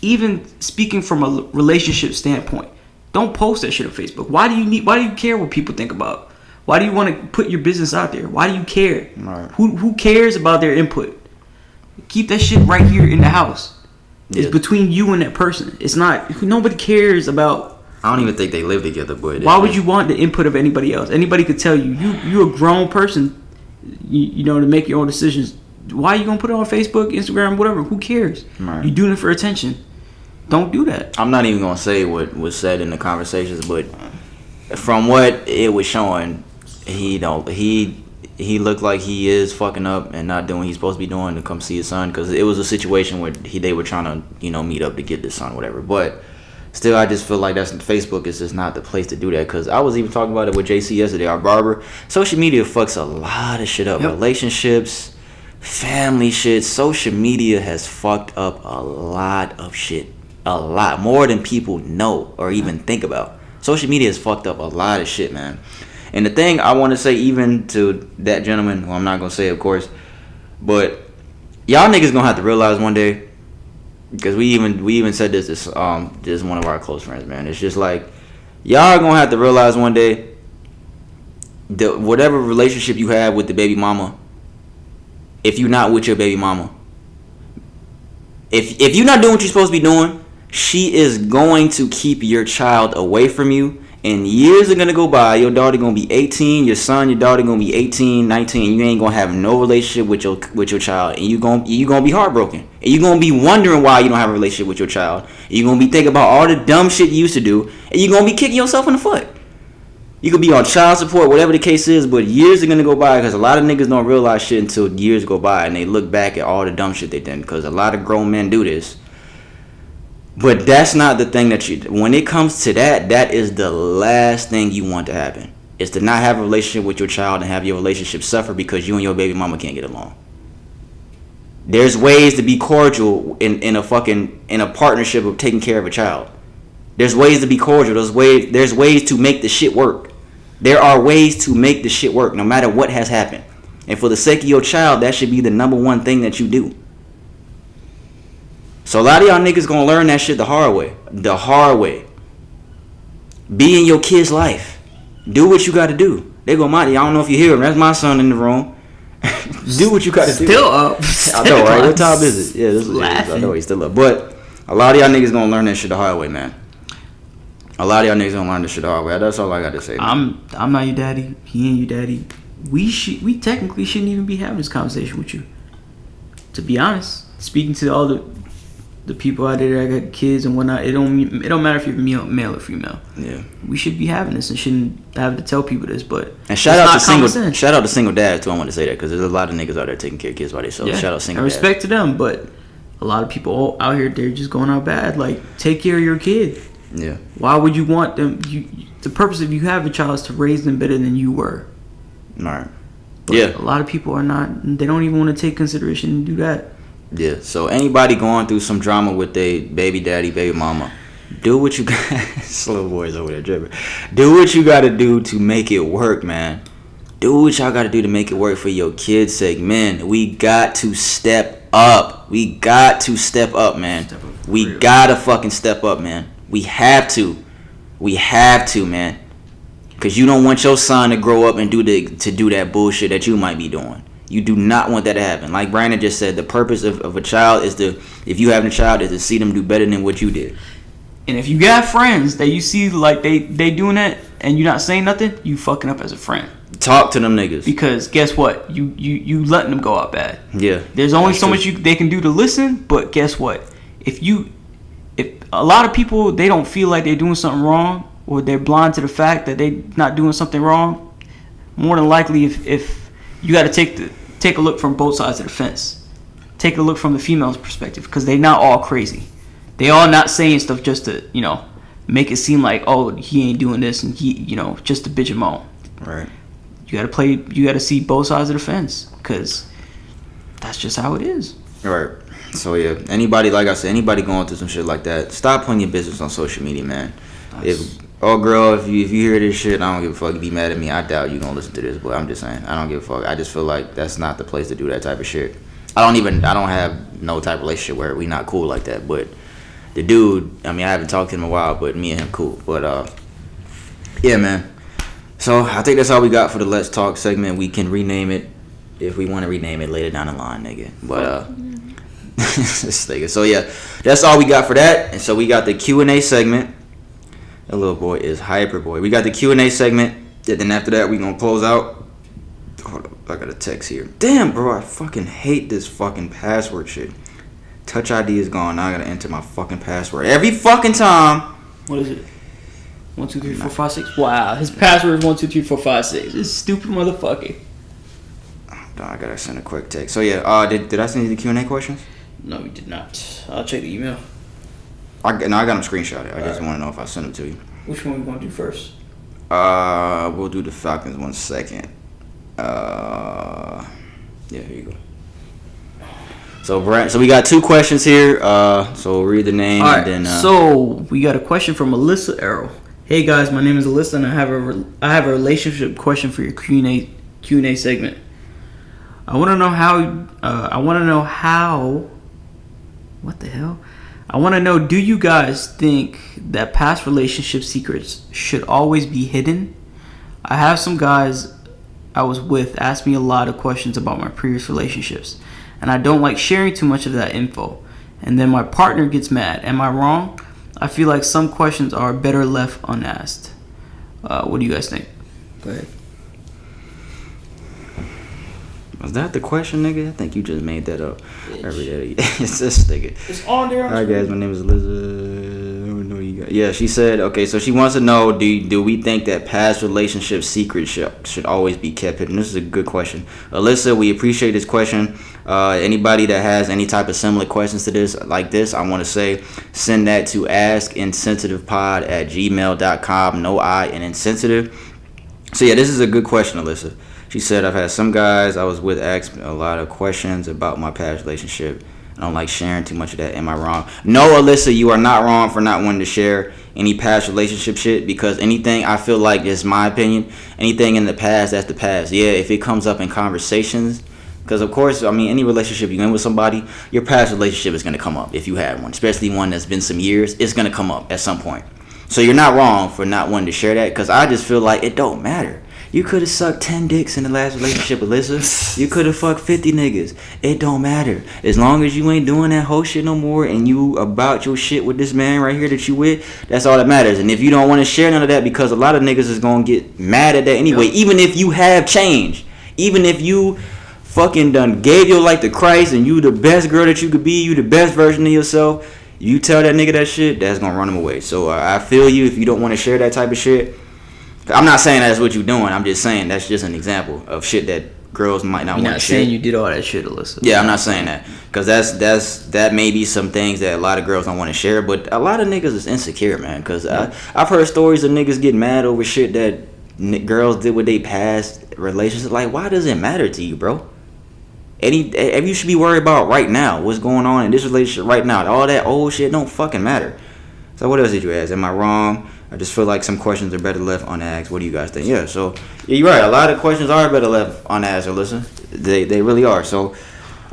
Speaker 2: Even speaking from a relationship standpoint, don't post that shit on Facebook. Why do you care what people think about? Why do you want to put your business out there? Why do you care?
Speaker 1: Right.
Speaker 2: Who cares about their input? Keep that shit right here in the house. Yeah. It's between you and that person. It's not. Nobody cares about.
Speaker 1: I don't even think they live together, but
Speaker 2: why would you want the input of anybody else? Anybody could tell you're a grown person. To make your own decisions. Why are you gonna put it on Facebook, Instagram, whatever? Who cares? Right. You're doing it for attention. Don't do that.
Speaker 1: I'm not even gonna say what was said in the conversations, but from what it was showing, he looked like he is fucking up and not doing what he's supposed to be doing to come see his son, because it was a situation where they were trying to meet up to get this son, whatever. But still, I just feel like Facebook is just not the place to do that, because I was even talking about it with JC yesterday, our barber. Social media fucks a lot of shit up. Yep. Relationships, family shit. Social media has fucked up a lot of shit. A lot more than people know or even think about. Social media has fucked up a lot of shit, man. And the thing I want to say, even to that gentleman, who I'm not gonna say, of course, but y'all niggas gonna have to realize one day, because we even said this is one of our close friends, man. It's just like, y'all gonna have to realize one day that whatever relationship you have with the baby mama, if you're not with your baby mama, if you're not doing what you're supposed to be doing, she is going to keep your child away from you, and years are going to go by. Your daughter going to be 18, your daughter going to be 18, 19, you ain't going to have no relationship with your child, and you going to be heartbroken, and you're going to be wondering why you don't have a relationship with your child, and you're going to be thinking about all the dumb shit you used to do, and you're going to be kicking yourself in the foot. You could be on child support, whatever the case is, but years are going to go by, because a lot of niggas don't realize shit until years go by, and they look back at all the dumb shit they did, because a lot of grown men do this. But that's not the thing when it comes to that is the last thing you want to happen. Is to not have a relationship with your child and have your relationship suffer because you and your baby mama can't get along. There's ways to be cordial in a partnership of taking care of a child. There's ways to be cordial. There's ways to make the shit work. There are ways to make the shit work no matter what has happened. And for the sake of your child, that should be the number one thing that you do. So a lot of y'all niggas gonna learn that shit the hard way. The hard way. Be in your kid's life. Do what you gotta do. They go, Monty, I don't know if you hear him. That's my son in the room. Do what you gotta do.
Speaker 2: Still up.
Speaker 1: I know, right? What time is it? Yeah, this is I know he's still up. But a lot of y'all niggas gonna learn that shit the hard way, man. A lot of y'all niggas gonna learn this shit the hard way. That's all I got to say.
Speaker 2: I'm not your daddy. He ain't your daddy. We technically shouldn't even be having this conversation with you. To be honest, speaking to all the people out there that got kids and whatnot, it don't matter if you're male or female.
Speaker 1: Yeah,
Speaker 2: we should be having this and shouldn't have to tell people this. But
Speaker 1: and shout out to single dads too. I want to say that because there's a lot of niggas out there taking care of kids by themselves. Yeah. Shout out single dads.
Speaker 2: Respect to them, but a lot of people out here, they're just going out bad. Like, take care of your kid.
Speaker 1: Yeah.
Speaker 2: Why would you want them? The purpose of you having a child is to raise them better than you were.
Speaker 1: All right.
Speaker 2: But yeah. A lot of people are not. They don't even want to take consideration and do that.
Speaker 1: Yeah, so anybody going through some drama with their baby daddy, baby mama, do what you got. Slow boys over there dripping. Do what you got to do to make it work, man. Do what y'all got to do to make it work for your kids' sake, man. We got to step up. We got to step up, man. We got to fucking step up, man. We have to. We have to, man. Because you don't want your son to grow up and do that bullshit that you might be doing. You do not want that to happen. Like Brandon just said, the purpose of a child is if you have a child, is to see them do better than what you did.
Speaker 2: And if you got friends that you see like they doing that and you're not saying nothing, you fucking up as a friend. Talk to them niggas. Because guess what? You letting them go out bad. Yeah. There's only so much they can do to listen, but guess what? If a lot of people, they don't feel like they're doing something wrong, or they're blind to the fact that they're not doing something wrong, more than likely if you got to take a look from both sides of the fence. Take a look from the female's perspective, because they're not all crazy. They all not saying stuff just to, make it seem like, oh, he ain't doing this and he, just to bitch him on. Right. you gotta see both sides of the fence, because that's just how it is.
Speaker 1: All right. So yeah, anybody, like I said, anybody going through some shit like that, stop putting your business on social media, man. Girl, if you hear this shit, I don't give a fuck. Be mad at me. I doubt you gonna listen to this, but I'm just saying, I don't give a fuck. I just feel like that's not the place to do that type of shit. I don't have no type of relationship where we not cool like that. But the dude, I mean, I haven't talked to him in a while, but me and him cool. But yeah, man. So I think that's all we got for the Let's Talk segment. We can rename it if we want to rename it later down the line, nigga. But this nigga. So yeah, that's all we got for that. And so we got the Q&A segment. That little boy is hyper boy. We got the Q&A segment. And then after that, we gonna close out. Hold up, I got a text here. Damn, bro, I fucking hate this fucking password shit. Touch ID is gone. Now I gotta enter my fucking password every fucking time.
Speaker 2: What is it? 1 2 3 4 5 6. Wow, his password is 1 2 3 4 5 6. This stupid motherfucker.
Speaker 1: I gotta send a quick text. So yeah, did I send you the Q&A questions?
Speaker 2: No, we did not. I'll check the email.
Speaker 1: I got them screenshotted. I just want to know if I sent them to you.
Speaker 2: Which one we gonna do first?
Speaker 1: We'll do the Falcons 1 second. Yeah, here you go. So we got 2 questions here. So we'll read the name.
Speaker 2: All right.
Speaker 1: And then,
Speaker 2: so we got a question from Alyssa Arrow. Hey guys, my name is Alyssa, and I have a relationship question for your Q&A segment. I want to know how. What the hell? I want to know, do you guys think that past relationship secrets should always be hidden? I have some guys I was with ask me a lot of questions about my previous relationships, and I don't like sharing too much of that info. And then my partner gets mad. Am I wrong? I feel like some questions are better left unasked. What do you guys think? Go ahead.
Speaker 1: Was that the question, nigga? I think you just made that up. Every day. It's this nigga.
Speaker 2: It's on there.
Speaker 1: Alright, guys, my name is Elizabeth. Yeah, she said, okay, so she wants to know, do we think that past relationship secrets should always be kept hidden? This is a good question. Alyssa, we appreciate this question. Anybody that has any type of similar questions to this, like this, I want to say, send that to askinsensitivepod@gmail.com. No I in insensitive. So yeah, this is a good question, Alyssa. She said, I've had some guys I was with ask a lot of questions about my past relationship. I don't like sharing too much of that. Am I wrong? No, Alyssa, you are not wrong for not wanting to share any past relationship shit, because anything, I feel like, this is my opinion, anything in the past, that's the past. Yeah, if it comes up in conversations, because of course, I mean, any relationship you're in with somebody, your past relationship is going to come up if you had one, especially one that's been some years. It's going to come up at some point. So you're not wrong for not wanting to share that, because I just feel like it don't matter. You could have sucked 10 dicks in the last relationship, Alyssa. You could have fucked 50 niggas. It don't matter. As long as you ain't doing that whole shit no more and you about your shit with this man right here that you with, that's all that matters. And if you don't want to share none of that, because a lot of niggas is going to get mad at that anyway, even if you have changed, even if you fucking done gave your life to Christ and you the best girl that you could be, you the best version of yourself, you tell that nigga that shit, that's going to run him away. So I feel you if you don't want to share that type of shit. I'm not saying that's what you're doing. I'm just saying that's just an example of shit that girls might not want to share.
Speaker 2: You're not saying you did all that shit, Alyssa.
Speaker 1: Yeah, I'm not saying that, because that may be some things that a lot of girls don't want to share. But a lot of niggas is insecure, man. Because I've heard stories of niggas getting mad over shit that girls did with their past relationships. Like, why does it matter to you, bro? You should be worried about right now what's going on in this relationship right now. All that old shit don't fucking matter. So what else did you ask? Am I wrong? I just feel like some questions are better left unasked. What do you guys think? Yeah, so yeah, you're right. A lot of questions are better left unasked, Alyssa. They really are. So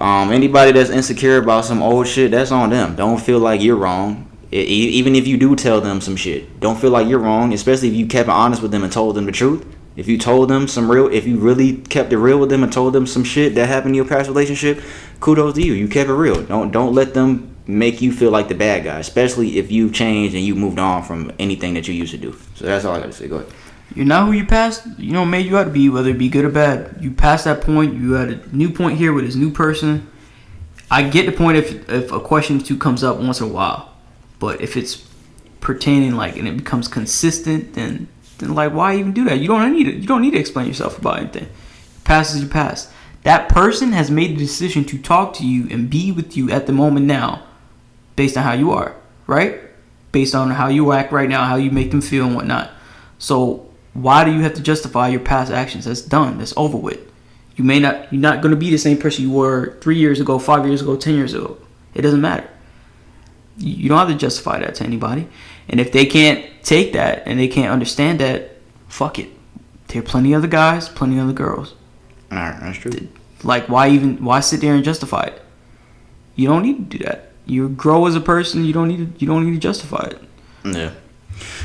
Speaker 1: anybody that's insecure about some old shit, that's on them. Don't feel like you're wrong. Even if you do tell them some shit, don't feel like you're wrong, especially if you kept honest with them and told them the truth. If you told them if you really kept it real with them and told them some shit that happened in your past relationship, kudos to you. You kept it real. Don't let them make you feel like the bad guy, especially if you've changed and you moved on from anything that you used to do. So that's all I got to say. Go ahead.
Speaker 2: You're not who you past, made you out to be, whether it be good or bad. You passed that point. You had a new point here with this new person. I get the point if a question or two comes up once in a while, but if it's pertaining and it becomes consistent, then like, why even do that? You don't need to explain yourself about anything. Past is your past. That person has made the decision to talk to you and be with you at the moment now, based on how you are, right? Based on how you act right now, how you make them feel and whatnot. So why do you have to justify your past actions? That's done. That's over with. You're not going to be the same person you were 3 years ago, 5 years ago, 10 years ago. It doesn't matter. You don't have to justify that to anybody. And if they can't take that and they can't understand that, fuck it. There are plenty of other guys, plenty of other girls.
Speaker 1: All right, that's true.
Speaker 2: Like, why sit there and justify it? You don't need to do that. You grow as a person. You don't need to justify it.
Speaker 1: Yeah.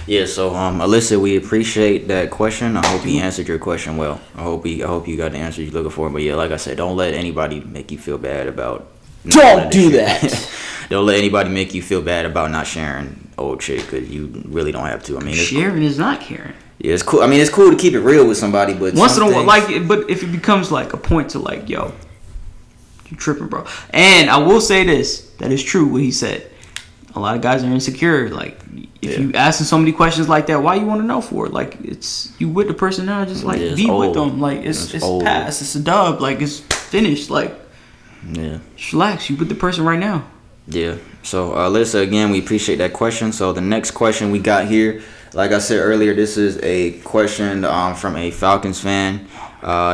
Speaker 1: Yeah, so Alyssa, we appreciate that question. I hope he answered your question well. I hope you got the answer you're looking for. But yeah, like I said, don't let anybody make you feel bad about.
Speaker 2: Don't do that.
Speaker 1: Don't let anybody make you feel bad about not sharing old shit, because you really don't have to. I mean,
Speaker 2: sharing is not caring.
Speaker 1: Yeah, it's cool. I mean, it's cool to keep it real with somebody, but
Speaker 2: once in a while, but if it becomes like a point to like, yo, you tripping, bro. And I will say this, that is true what he said. A lot of guys are insecure. Like, if you asking so many questions like that, why you want to know for it? Like, it's you with the person now, just like be with them. Like, it's past. It's a dub. Like, it's finished. Like, just relax. You with the person right now. Yeah.
Speaker 1: So, Alyssa, again, we appreciate that question. So, the next question we got here, like I said earlier, this is a question from a Falcons fan.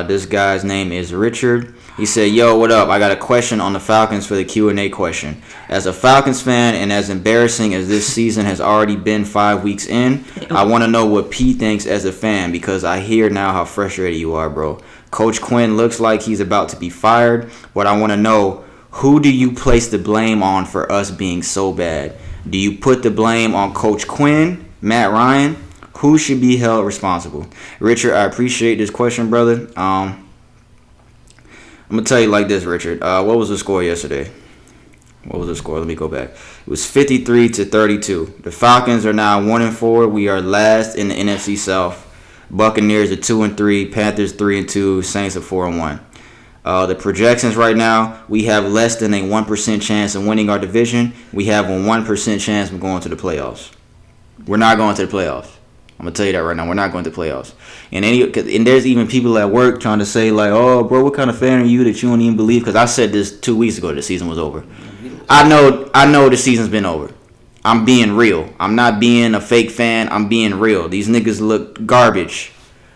Speaker 1: This guy's name is Richard. He said, yo, what up? I got a question on the Falcons for the Q&A question. As a Falcons fan, and as embarrassing as this season has already been 5 weeks in, I want to know what P thinks as a fan, because I hear now how frustrated you are, bro. Coach Quinn looks like he's about to be fired, but I want to know, who do you place the blame on for us being so bad? Do you put the blame on Coach Quinn, Matt Ryan? Who should be held responsible? Richard, I appreciate this question, brother. I'm going to tell you like this, Richard. What was the score yesterday? What was the score? Let me go back. It was 53-32. The Falcons are now 1-4. We are last in the NFC South. Buccaneers are 2-3. Panthers 3-2. Saints are 4-1. The projections right now, we have less than a 1% chance of winning our division. We have a 1% chance of going to the playoffs. We're not going to the playoffs. I'm going to tell you that right now. We're not going to the playoffs. And there's even people at work trying to say, like, oh, bro, what kind of fan are you that you don't even believe? Because I said this 2 weeks ago the season was over. I know the season's been over. I'm being real. I'm not being a fake fan. I'm being real. These niggas look garbage.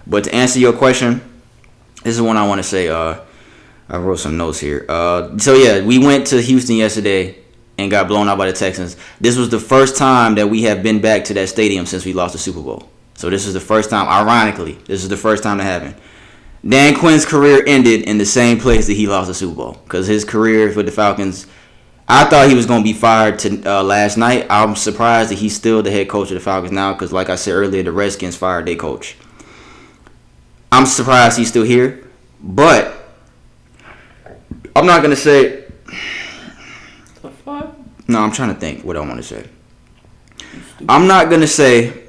Speaker 1: But to answer your question, this is one I want to say. I wrote some notes here. So, yeah, we went to Houston yesterday and got blown out by the Texans. This was the first time that we have been back to that stadium since we lost the Super Bowl. So this is the first time, ironically, this is the first time that happened. Dan Quinn's career ended in the same place that he lost the Super Bowl, because his career for the Falcons, I thought he was going to be fired last night. I'm surprised that he's still the head coach of the Falcons now, because like I said earlier, the Redskins fired their coach. I'm surprised he's still here, but I'm not going to say... No, I'm trying to think what I want to say. I'm not going to say...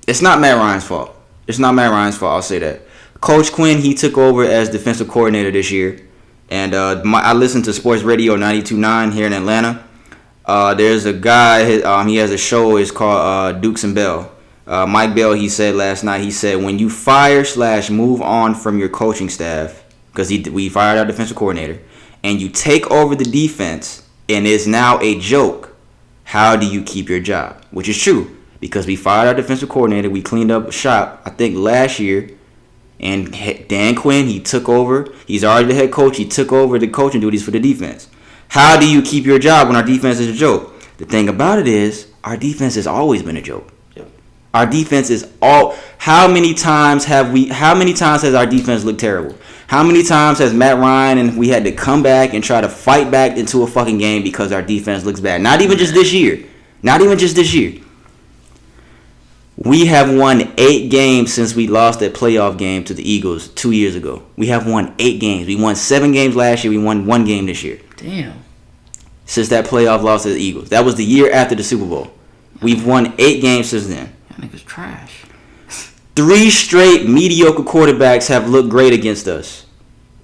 Speaker 1: It's not Matt Ryan's fault. It's not Matt Ryan's fault, I'll say that. Coach Quinn, he took over as defensive coordinator this year. And I listened to Sports Radio 92.9 here in Atlanta. There's a guy, he has a show, it's called Dukes and Bell. Mike Bell, he said last night, he said, when you fire/move on from your coaching staff, because we fired our defensive coordinator, and you take over the defense, and it's now a joke, how do you keep your job? Which is true, because we fired our defensive coordinator, we cleaned up shop, I think last year, and Dan Quinn, he took over. He's already the head coach. He took over the coaching duties for the defense. How do you keep your job when our defense is a joke? The thing about it is, our defense has always been a joke. Yep. Our defense is how many times has our defense looked terrible? How many times has Matt Ryan and we had to come back and try to fight back into a fucking game because our defense looks bad? Not even just this year. We have won 8 games since we lost that playoff game to the Eagles 2 years ago. We have won 8 games. We won 7 games last year. We won 1 game this year.
Speaker 2: Damn.
Speaker 1: Since that playoff loss to the Eagles. That was the year after the Super Bowl. We've won 8 games since then.
Speaker 2: That nigga's trash.
Speaker 1: 3 straight mediocre quarterbacks have looked great against us.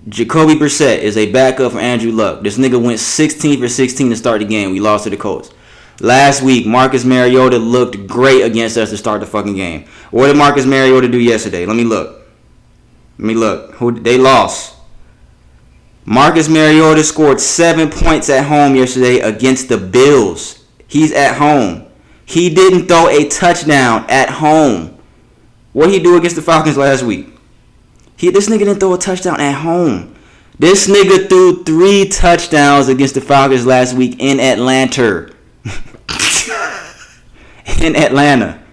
Speaker 1: Jacoby Brissett is a backup for Andrew Luck. This nigga went 16 for 16 to start the game. We lost to the Colts. Last week, Marcus Mariota looked great against us to start the fucking game. What did Marcus Mariota do yesterday? Let me look. They lost. Marcus Mariota scored 7 points at home yesterday against the Bills. He's at home. He didn't throw a touchdown at home. What he do against the Falcons last week? This nigga didn't throw a touchdown at home. This nigga threw 3 touchdowns against the Falcons last week in Atlanta. In Atlanta.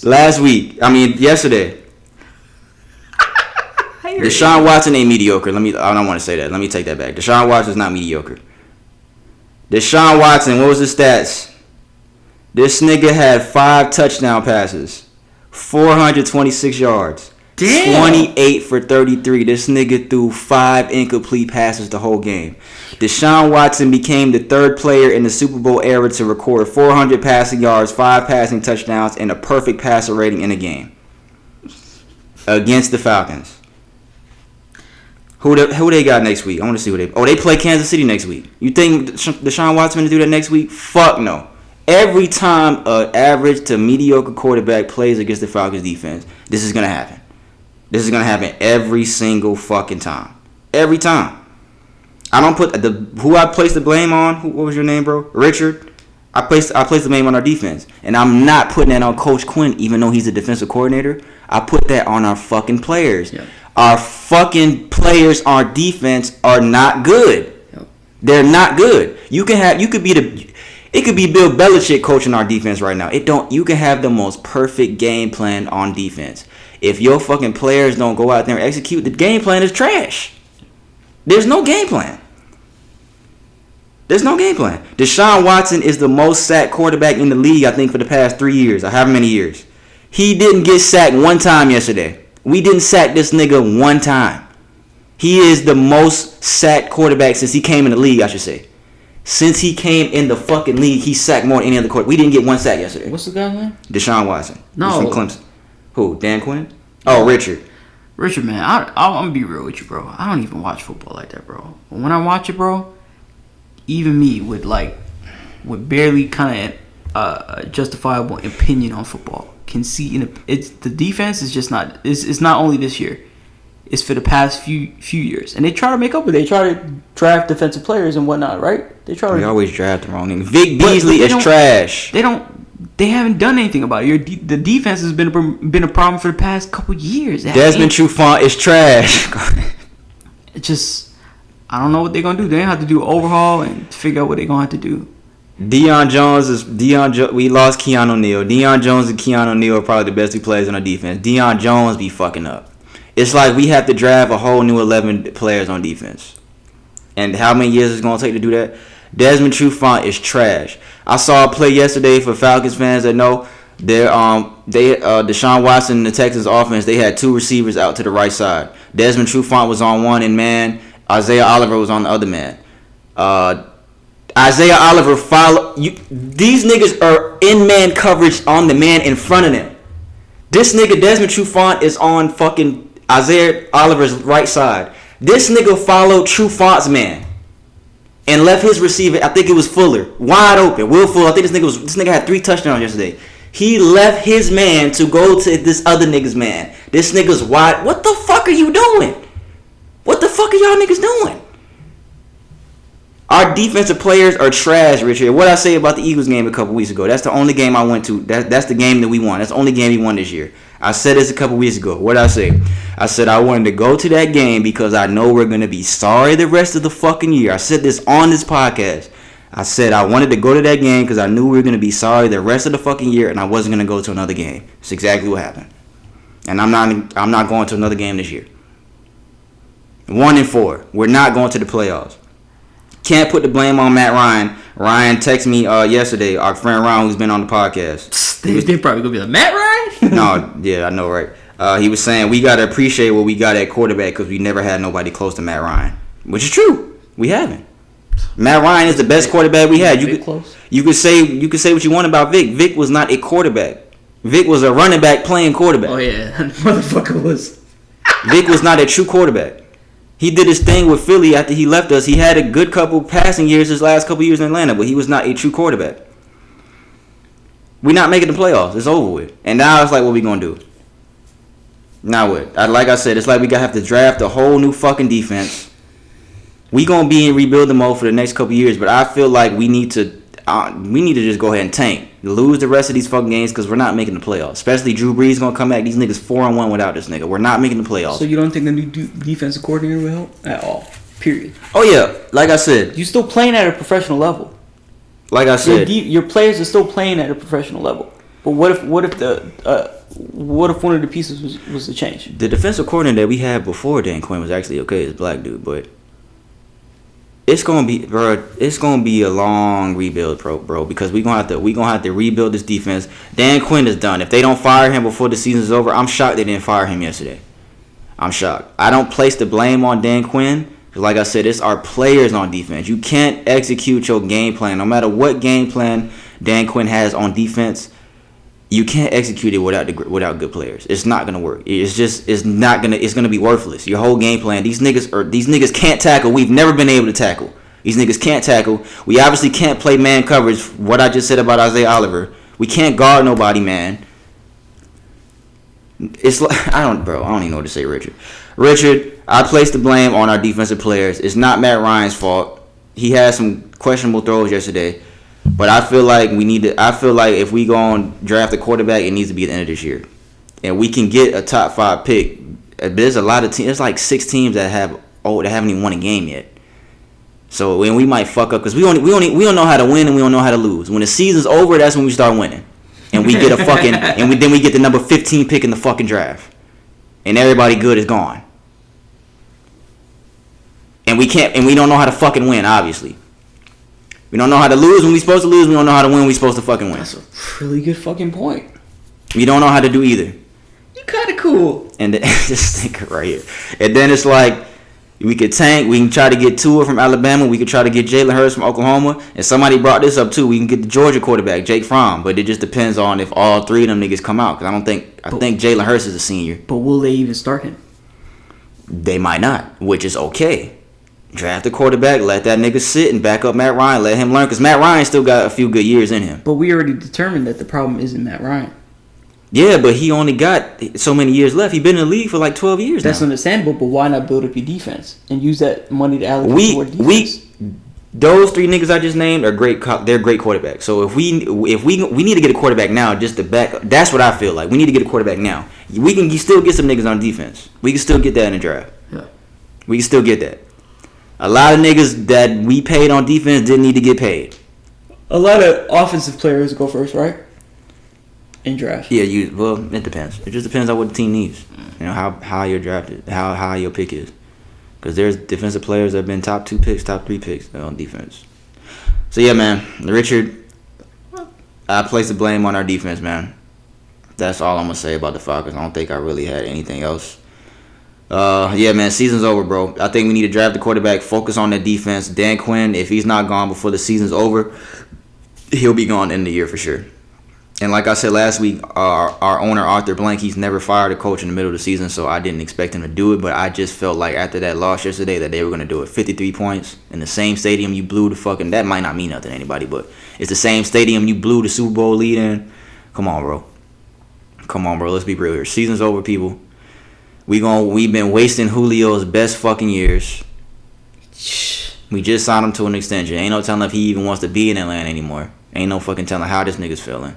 Speaker 1: Yesterday. Deshaun Watson ain't mediocre. I don't want to say that. Let me take that back. Deshaun Watson's not mediocre. Deshaun Watson, what was his stats? This nigga had 5 touchdown passes, 426 yards, damn. 28 for 33. This nigga threw 5 incomplete passes the whole game. Deshaun Watson became the 3rd player in the Super Bowl era to record 400 passing yards, 5 passing touchdowns, and a perfect passer rating in a game against the Falcons. Who they got next week? I want to see who they... Oh, they play Kansas City next week. You think Deshaun Watson going to do that next week? Fuck no. Every time an average to mediocre quarterback plays against the Falcons defense, this is going to happen. This is going to happen every single fucking time. Every time. I don't put... Who I place the blame on? What was your name, bro? Richard? I place the blame on our defense. And I'm not putting that on Coach Quinn, even though he's the defensive coordinator. I put that on our fucking players. Yeah. Our fucking players on defense are not good. Yep. They're not good. It could be Bill Belichick coaching our defense right now. You can have the most perfect game plan on defense. If your fucking players don't go out there and execute, the game plan is trash. There's no game plan. Deshaun Watson is the most sacked quarterback in the league, I think, for the past 3 years, or however many years. He didn't get sacked one time yesterday. We didn't sack this nigga one time. He is the most sacked quarterback since he came in the league, I should say. Since he came in the fucking league, he sacked more than any other quarterback. We didn't get one sack yesterday.
Speaker 2: What's the guy's name?
Speaker 1: Deshaun Watson.
Speaker 2: No.
Speaker 1: He's from Clemson. Who? Dan Quinn? Oh, Richard.
Speaker 2: Richard, man, I'm gonna be real with you, bro. I don't even watch football like that, bro. But when I watch it, bro, even me with barely kind of justifiable opinion on football can see the defense is just not. It's not only this year. It's for the past few years, and they try to make up with it. They try to draft defensive players and whatnot, right? They
Speaker 1: always draft the wrong nigga. Vic Beasley is trash.
Speaker 2: They haven't done anything about it. The defense has been a problem for the past couple years.
Speaker 1: Desmond Trufant is trash.
Speaker 2: It's just, I don't know what they're gonna do. They have to do an overhaul and figure out what they're gonna have to do.
Speaker 1: We lost Keanu O'Neal. Deion Jones and Keanu O'Neal are probably the best 2 players on our defense. Deion Jones be fucking up. It's like we have to draft a whole new 11 players on defense. And how many years it's going to take to do that? Desmond Trufant is trash. I saw a play yesterday for Falcons fans that know. Deshaun Watson and the Texans offense, they had 2 receivers out to the right side. Desmond Trufant was on one and man. Isaiah Oliver was on the other man. Isaiah Oliver these niggas are in man coverage on the man in front of them. This nigga Desmond Trufant is on fucking Isaiah Oliver's right side. This nigga followed Trufant's man and left his receiver, I think it was Fuller, wide open. Will Fuller, I think this nigga had 3 touchdowns yesterday. He left his man to go to this other nigga's man. This nigga's wide. What the fuck are you doing? What the fuck are y'all niggas doing? Our defensive players are trash, Richard. What I say about the Eagles game a couple weeks ago, that's the only game I went to. That's the game that we won. That's the only game we won this year. I said this a couple weeks ago. What did I say? I said I wanted to go to that game because I know we're going to be sorry the rest of the fucking year. I said this on this podcast. I said I wanted to go to that game because I knew we were going to be sorry the rest of the fucking year and I wasn't going to go to another game. It's exactly what happened. And I'm not going to another game this year. 1-4. We're not going to the playoffs. Can't put the blame on Matt Ryan. Ryan texted me yesterday, our friend Ryan, who's been on the podcast.
Speaker 2: They're probably going to be like, Matt Ryan?
Speaker 1: No, yeah, I know, right? He was saying we got to appreciate what we got at quarterback because we never had nobody close to Matt Ryan. Which is true. We haven't. Matt Ryan is the best quarterback we had. You could say what you want about Vic. Vic was not a quarterback. Vic was a running back playing quarterback.
Speaker 2: Oh, yeah. Motherfucker was.
Speaker 1: Vic was not a true quarterback. He did his thing with Philly after he left us. He had a good couple passing years his last couple years in Atlanta, but he was not a true quarterback. We're not making the playoffs. It's over with. And now it's like, what we going to do? Now what? Like I said, it's like we got to have to draft a whole new fucking defense. We going to be in rebuilding mode for the next couple years, but I feel like we need to just go ahead and tank. lose the rest of these fucking games because we're not making the playoffs. Especially Drew Brees gonna come back. These niggas 4-1 without this nigga. We're not making the playoffs.
Speaker 2: So you don't think the new defensive coordinator will help at all? Period.
Speaker 1: Oh yeah, like I said,
Speaker 2: you still playing at a professional level.
Speaker 1: Like I said,
Speaker 2: your players are still playing at a professional level. But what if one of the pieces was to change?
Speaker 1: The defensive coordinator that we had before Dan Quinn was actually okay, it's a black dude, but it's gonna be a long rebuild, bro. Because we gonna have to rebuild this defense. Dan Quinn is done. If they don't fire him before the season's over, I'm shocked they didn't fire him yesterday. I'm shocked. I don't place the blame on Dan Quinn. Like I said, it's our players on defense. You can't execute your game plan, no matter what game plan Dan Quinn has on defense. You can't execute it without good players. It's not gonna work. It's gonna be worthless. Your whole game plan. These niggas can't tackle. We've never been able to tackle. These niggas can't tackle. We obviously can't play man coverage. What I just said about Isaiah Oliver. We can't guard nobody, man. It's like I don't even know what to say, Richard. I place the blame on our defensive players. It's not Matt Ryan's fault. He had some questionable throws yesterday. But I feel like if we go and draft a quarterback, it needs to be at the end of this year. And we can get a top 5 pick. There's a lot of teams. There's like 6 teams that haven't even won a game yet. So when we might fuck up because we don't know how to win and we don't know how to lose. When the season's over, that's when we start winning. And we get a fucking then we get the number 15 pick in the fucking draft. And everybody good is gone. And we don't know how to fucking win, obviously. We don't know how to lose when we supposed to lose. We don't know how to win when we supposed to fucking win.
Speaker 2: That's a really good fucking point.
Speaker 1: We don't know how to do either.
Speaker 2: You kind of cool.
Speaker 1: And this nigga right here. And then it's like, we could tank. We can try to get Tua from Alabama. We could try to get Jalen Hurts from Oklahoma. And somebody brought this up too. We can get the Georgia quarterback, Jake Fromm. But it just depends on if all 3 of them niggas come out. Because I think Jalen Hurts is a senior.
Speaker 2: But will they even start him?
Speaker 1: They might not, which is okay. Draft a quarterback, let that nigga sit and back up Matt Ryan, let him learn. Because Matt Ryan still got a few good years in him.
Speaker 2: But we already determined that the problem isn't Matt Ryan.
Speaker 1: Yeah, but he only got so many years left. He's been in the league for like 12 years
Speaker 2: That's
Speaker 1: now.
Speaker 2: understandable, but why not build up your defense and use that money to allocate toward defense?
Speaker 1: Those 3 niggas I just named are great. They're great quarterbacks. So if we need to get a quarterback now just to back. That's what I feel like. We need to get a quarterback now. We can still get some niggas on defense. We can still get that in the draft.
Speaker 2: Yeah.
Speaker 1: We can still get that. A lot of niggas that we paid on defense didn't need to get paid.
Speaker 2: A lot of offensive players go first, right? In draft.
Speaker 1: Yeah, it depends. It just depends on what the team needs. You know, how you're drafted, how high your pick is. Because there's defensive players that have been top 2 picks, top 3 picks on defense. So yeah, man, Richard, I place the blame on our defense, man. That's all I'm gonna say about the Falcons. I don't think I really had anything else. Yeah, man, season's over, bro. I think we need to draft the quarterback, focus on the defense. Dan Quinn, if he's not gone before the season's over, he'll be gone in the year for sure. And like I said last week, our owner, Arthur Blank, he's never fired a coach in the middle of the season, so I didn't expect him to do it. But I just felt like after that loss yesterday that they were going to do it. 53 points in the same stadium you blew the fucking... That might not mean nothing to anybody, but it's the same stadium you blew the Super Bowl lead in. Come on, bro. Let's be real here. Season's over, people. We've been wasting Julio's best fucking years. We just signed him to an extension. Ain't no telling if he even wants to be in Atlanta anymore. Ain't no fucking telling how this nigga's feeling.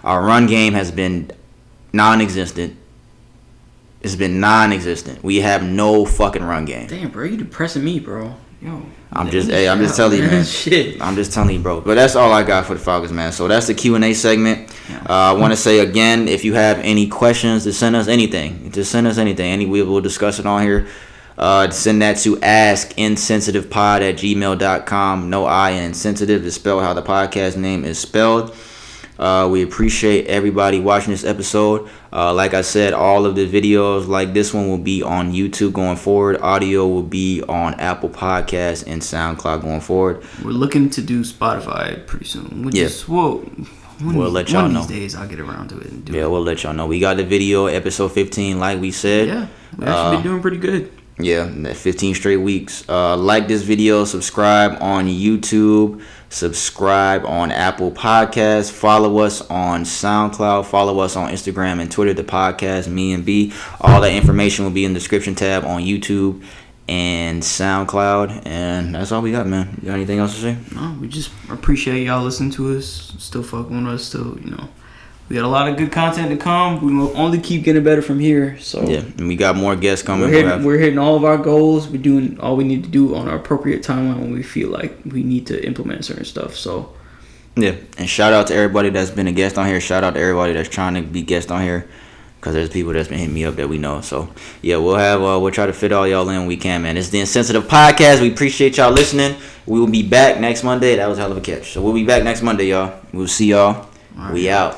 Speaker 1: Our run game has been non-existent. It's been non-existent. We have no fucking run game.
Speaker 2: Damn, bro, you depressing me, bro. Yo.
Speaker 1: I'm just telling you, man.
Speaker 2: Shit.
Speaker 1: I'm just telling you, bro. But that's all I got for the Falcons, man. So that's the Q&A segment. I want to say again, if you have any questions, to send us anything. We will discuss it on here. Send that to askinsensitivepod@gmail.com. No I in sensitive is spelled how the podcast name is spelled. We appreciate everybody watching this episode. Like I said, all of the videos like this one will be on YouTube going forward. Audio will be on Apple Podcasts and SoundCloud going forward.
Speaker 2: We're looking to do Spotify pretty soon.
Speaker 1: We'll let y'all know.
Speaker 2: One of these days I'll get around to it and do it.
Speaker 1: Yeah, we'll let y'all know. We got the video, episode 15, like we said.
Speaker 2: Yeah, we've actually been doing pretty good.
Speaker 1: Yeah, 15 straight weeks. Like this video, subscribe on YouTube, subscribe on Apple Podcasts, follow us on SoundCloud, follow us on Instagram and Twitter, the podcast, me and B. All that information will be in the description tab on YouTube and SoundCloud, and that's all we got, man. You got anything else to say?
Speaker 2: No, we just appreciate y'all listening to us, still fucking with us, still, we got a lot of good content to come. We will only keep getting better from here. So
Speaker 1: yeah, and we got more guests coming.
Speaker 2: We're hitting all of our goals. We're doing all we need to do on our appropriate timeline when we feel like we need to implement certain stuff. So
Speaker 1: yeah, and shout out to everybody that's been a guest on here. Shout out to everybody that's trying to be guest on here. Because there's people that's been hitting me up that we know. So, yeah, we'll try to fit all y'all in when we can, man. It's the Insensitive Podcast. We appreciate y'all listening. We will be back next Monday. That was a hell of a catch. So, we'll be back next Monday, y'all. We'll see y'all. All right. We out.